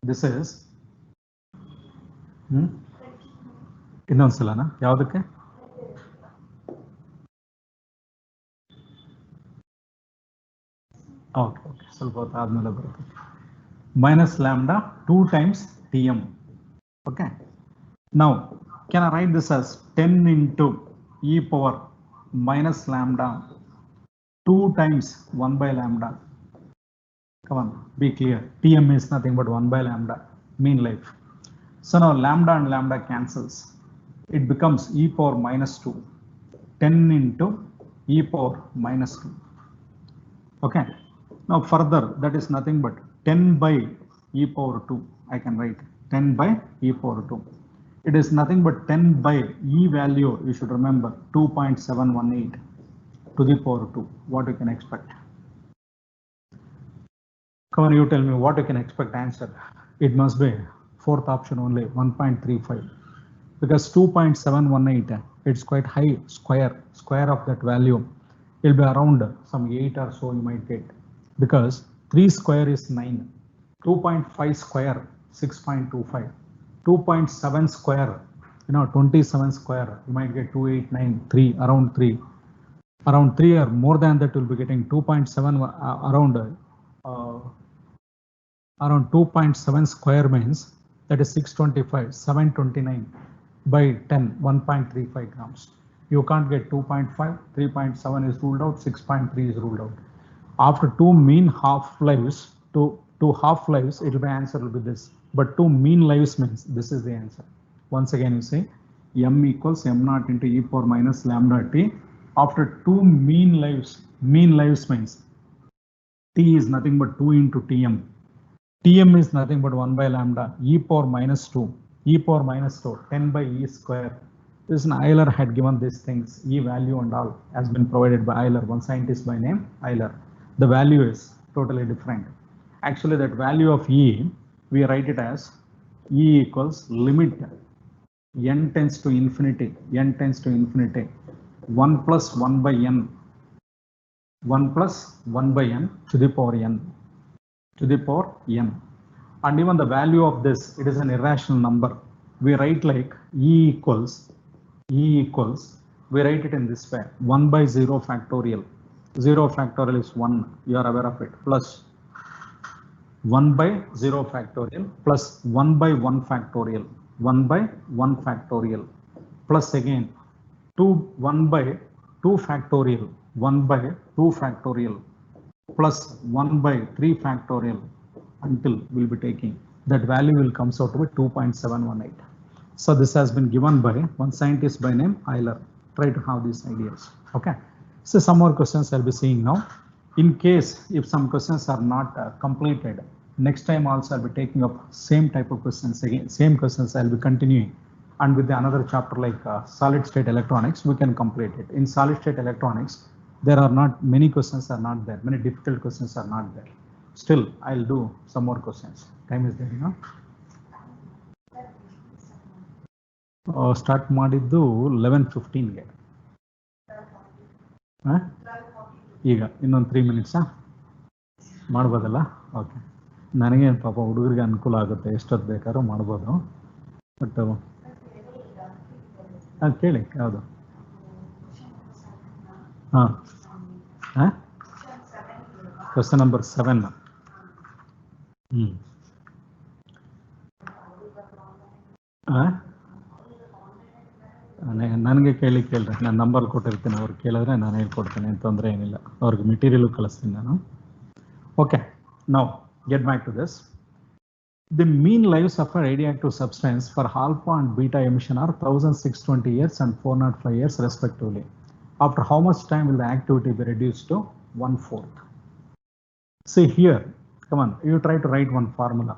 This is ಇನ್ನೊಂದ್ಸಲನಾ ಯಾವುದಕ್ಕೆ? Okay, ಸ್ವಲ್ಪ ಹೊತ್ತು ಆದ್ಮೇಲೆ ಬರುತ್ತೆ. Minus lambda 2 times Tm. Okay. Now, can I write this as 10 into e power minus lambda 2 times 1 by lambda? Come on, be clear. Tm is nothing but 1 by lambda, mean life. So now lambda and lambda cancels. It becomes e power minus 2. 10 into e power minus 2. Okay. Now further, that is nothing but 10 by e power 2. I can write 10 by e power 2. It is nothing but 10 by e value. You should remember 2.718 to the power 2. What you can expect? Come on, you tell me what you can expect answer. It must be fourth option only, 1.35, because 2.718, it's quite high. Square of that value will be around some 8 or so you might get, because 3 square is 9, 2.5 square 6.25, 2.7 square, 27 square, you might get 2893, around 3 or more than that will be getting 2.7 around 2.7 square means that is 625, 729 by 10, 1.35 grams. You can't get 2.5, 3.7 is ruled out, 6.3 is ruled out. After 2 mean half-lives, two half-lives, it will be answer will be this. But 2 mean lives means this is the answer. Once again, you say m equals m0 into e power minus lambda t. After 2 mean lives means t is nothing but 2 into Tm. Tm is nothing but 1 by lambda, e power minus 2, 10 by e square. This is Euler had given these things, e value and all has been provided by Euler, one scientist by name Euler. The value is totally different. Actually, that value of e, we write it as e equals limit n tends to infinity, 1 plus 1 by n, 1 plus 1 by n to the power n. And even the value of this, it is an irrational number. We write like e equals, we write it in this way, 1 by 0 factorial. 0 factorial is 1, you are aware of it, plus 1 by 0 factorial plus 1 by 1 factorial, 1 by 1 factorial, plus again 1 by 2 factorial, 1 by 2 factorial, plus 1 by 3 factorial, until we'll be taking that value will comes out to be 2.718. So this has been given by one scientist by name Euler. Try to have these ideas. Okay. So some more questions I'll be seeing now. In case if some questions are not completed, next time also I'll be taking up same type of questions again, same questions I'll be continuing, and with another chapter like solid state electronics, we can complete it. In solid state electronics, there are not many questions are not there, many difficult questions are not there. Still, I'll do some more questions. Time is there, you know. Start ಮಾಡಿದ್ದು 11:15ಗೆ. ಈಗ ಇನ್ನೊಂದು 3 minutes ಮಾಡ್ಬೋದಲ್ಲ? Okay, ನನಗೇನು ಪಾಪ ಹುಡುಗರಿಗೆ ಅನುಕೂಲ ಆಗುತ್ತೆ, ಎಷ್ಟೊತ್ತು ಬೇಕಾದ್ರೂ ಮಾಡ್ಬೋದು. ಬಟ್ ಕೇಳಿ ಯಾವುದು? ಹಾಂ ಹಾಂ, ಕ್ವಶನ್ ನಂಬರ್ 7. ನನಗೆ ಕೇಳ್ರಿ, ನಾನು ನಂಬರ್ ಕೊಟ್ಟಿರ್ತೀನಿ, ಅವ್ರು ಕೇಳಿದ್ರೆ ನಾನು ಹೇಳ್ಕೊಡ್ತೀನಿ, ಏನು ತೊಂದರೆ ಏನಿಲ್ಲ. ಅವ್ರಿಗೆ ಮೆಟೀರಿಯಲ್ ಕಳಿಸ್ತೀನಿ ನಾನು. Okay, now get back to this. The mean lives of a radioactive substance for alpha and beta emission are 1620 years and 405 years respectively. After how much time will the activity be reduced to 1/4? See here, come on, you try to write one formula.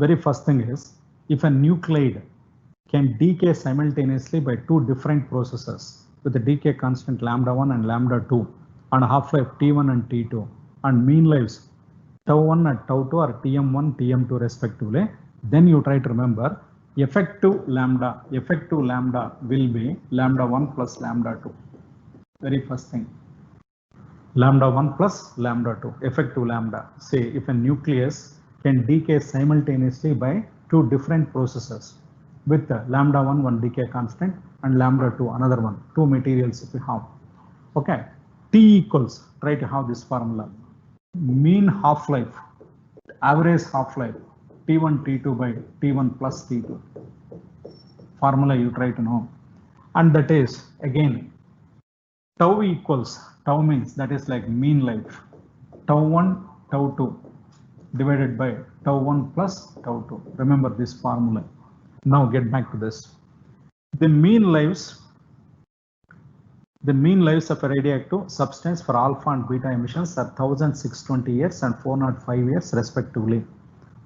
Very first thing is, if a nuclide can decay simultaneously by two different processes with the decay constant lambda 1 and lambda 2 and half-life T1 and T2 and mean lives tau 1 and tau 2 or Tm1, Tm2 respectively, then you try to remember effective lambda will be lambda 1 plus lambda 2. Very first thing, lambda 1 plus lambda 2, effective lambda. Say if a nucleus can decay simultaneously by two different processes with lambda 1 one decay constant and lambda 2 another one, two materials if we have. Okay, T equals, try to have this formula, mean half-life, average half-life T1 T2 by T1 plus T2. Formula you try to know, and that is again tau equals, tau means that is like mean life, tau 1 tau 2 divided by tau 1 plus tau 2. Remember this formula. Now get back to this. The mean lives of a radioactive substance for alpha and beta emissions are 1620 years and 405 years respectively.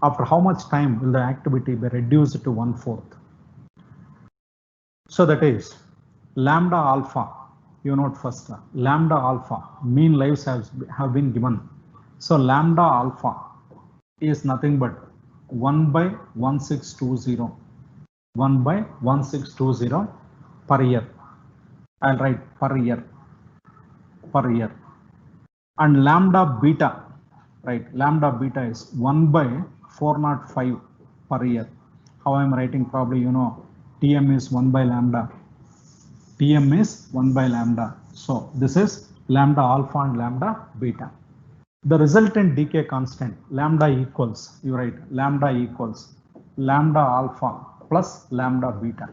After how much time will the activity be reduced to 1/4? So that is lambda alpha, you note first, lambda alpha mean lives have been given. So lambda alpha is nothing but 1/1620, 1/1620 per year. I'll write per year, and lambda beta, right, lambda beta is 1/405 per year. How I'm writing, probably you know, Tm is 1 by lambda, Tm is 1 by lambda. So this is lambda alpha and lambda beta. The resultant decay constant lambda equals, you write lambda equals lambda alpha plus lambda beta.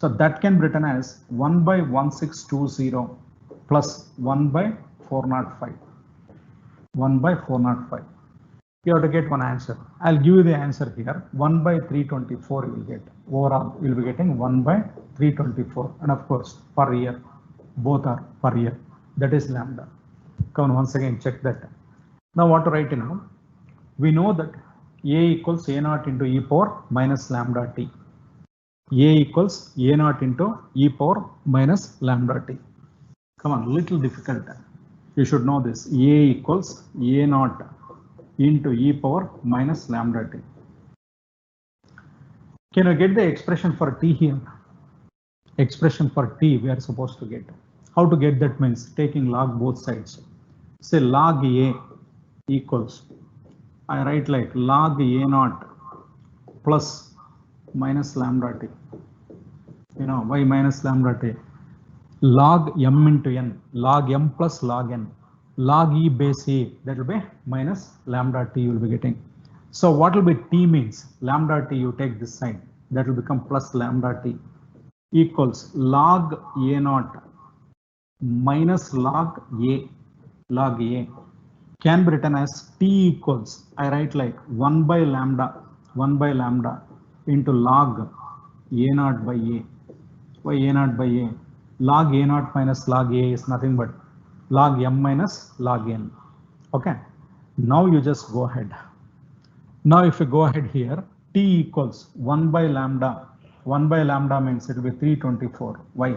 So that can be written as 1/1620 plus 1/405. 1/405. You have to get one answer. I'll give you the answer here. 1/324 you will get. Overall, you will be getting 1/324. And of course, per year, both are per year. That is lambda. Come on, once again, check that. Now what to write now? We know that A equals A0 into e power minus lambda t. A equals A0 into e power minus lambda t. Come on, little difficult. You should know this. A equals A0 into e power minus lambda t. Can you get the expression for t here? Expression for t we are supposed to get. How to get that means taking log both sides. Say log A equals, I write like log A0 plus minus lambda t. You know why minus lambda t? Log m into n, log m plus log n, log e base e, that will be minus lambda t you will be getting. So what will be t means? Lambda t you take this side, that will become plus lambda t equals log A0 minus log a, log a can be written as t equals, I write like 1 by lambda into log A0 by a. Why A0 by a? Log A0 minus log a is nothing but log m minus log n. Okay, Now you just go ahead. Now if you go ahead here, T equals 1 by lambda. 1 by lambda means it will be 324. Why?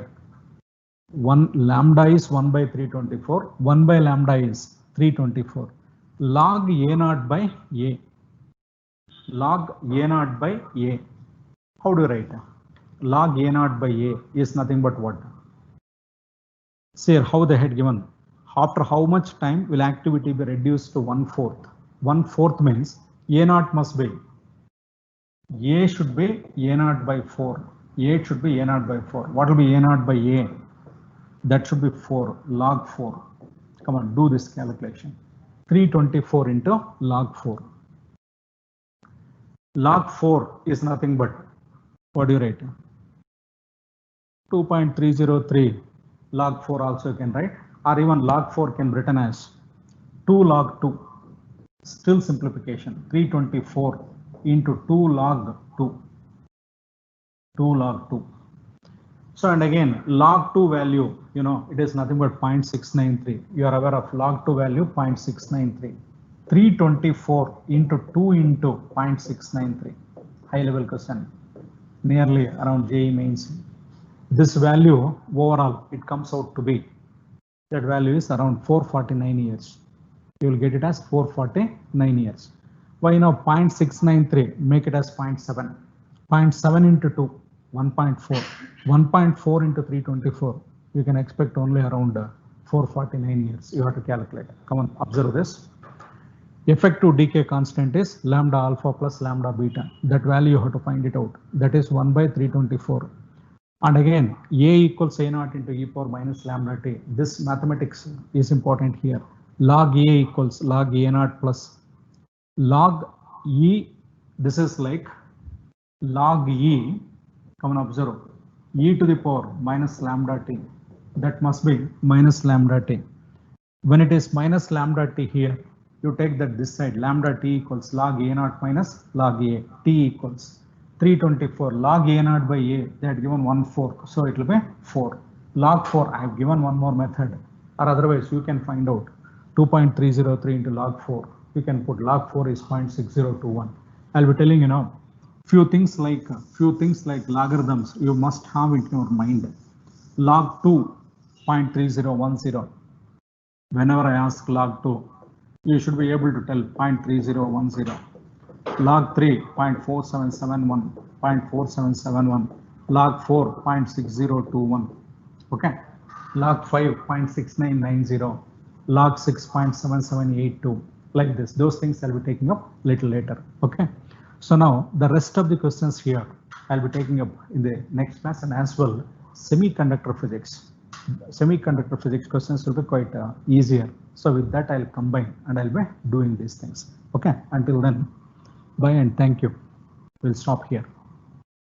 1 lambda is 1 by 324. 1 by lambda is 324. Log A naught by A. Log A naught by A. How do you write? Log A naught by A is nothing but what? See how they had given. After how much time will activity be reduced to 1/4? 1/4 means A naught must be. A should be A naught by 4. A should be A naught by 4. What will be A naught by A? That should be 4. Log 4. Come on, do this calculation. 324 into log 4. Log 4 is nothing but, what do you write? 2.303. Log 4 also you can write, or even log 4 can be written as 2 log 2. Still simplification. 324 into 2 log 2. 2 log 2. So, and again, log 2 value, you know, it is nothing but 0.693. You are aware of log 2 value 0.693. 324 into 2 into 0.693. High level question. Nearly around JEE mains. This value overall, it comes out to be, that value is around 449 years. You will get it as 449 years. Why now 0.693? Make it as 0.7. 0.7 into 2, 1.4. 1.4 into 324. You can expect only around 449 years. You have to calculate. Come on, observe this. Effective decay constant is lambda alpha plus lambda beta. That value you have to find it out. That is 1 by 324. And again, A equals A naught into e power minus lambda t. This mathematics is important here. Log A equals log A naught plus log E. This is like log E. Come and observe. E to the power minus lambda t. That must be minus lambda t. When it is minus lambda t here, you take that this side, lambda t equals log A naught minus log A. T equals 324 log A naught by A. They had given 1/4, so it will be 4. Log 4, I have given one more method, or otherwise you can find out 2.303 into log 4. You can put log 4 is 0.6021. I'll be telling you now, few things like logarithms you must have in your mind. Log 2, 0.3010. Whenever I ask log 2, you should be able to tell 0.3010. Log 3, 0.4771, 0.4771. Log 4, 0.6021. Okay. Log 5, 0.6990. Log 6, 0.7782. Like this. Those things I'll be taking up little later. Okay. So now the rest of the questions here I'll be taking up in the next class, and as well semiconductor physics. Semiconductor physics questions will be quite easier. So with that I'll combine and I'll be doing these things. Okay. Until then, bye and thank you. We'll stop here.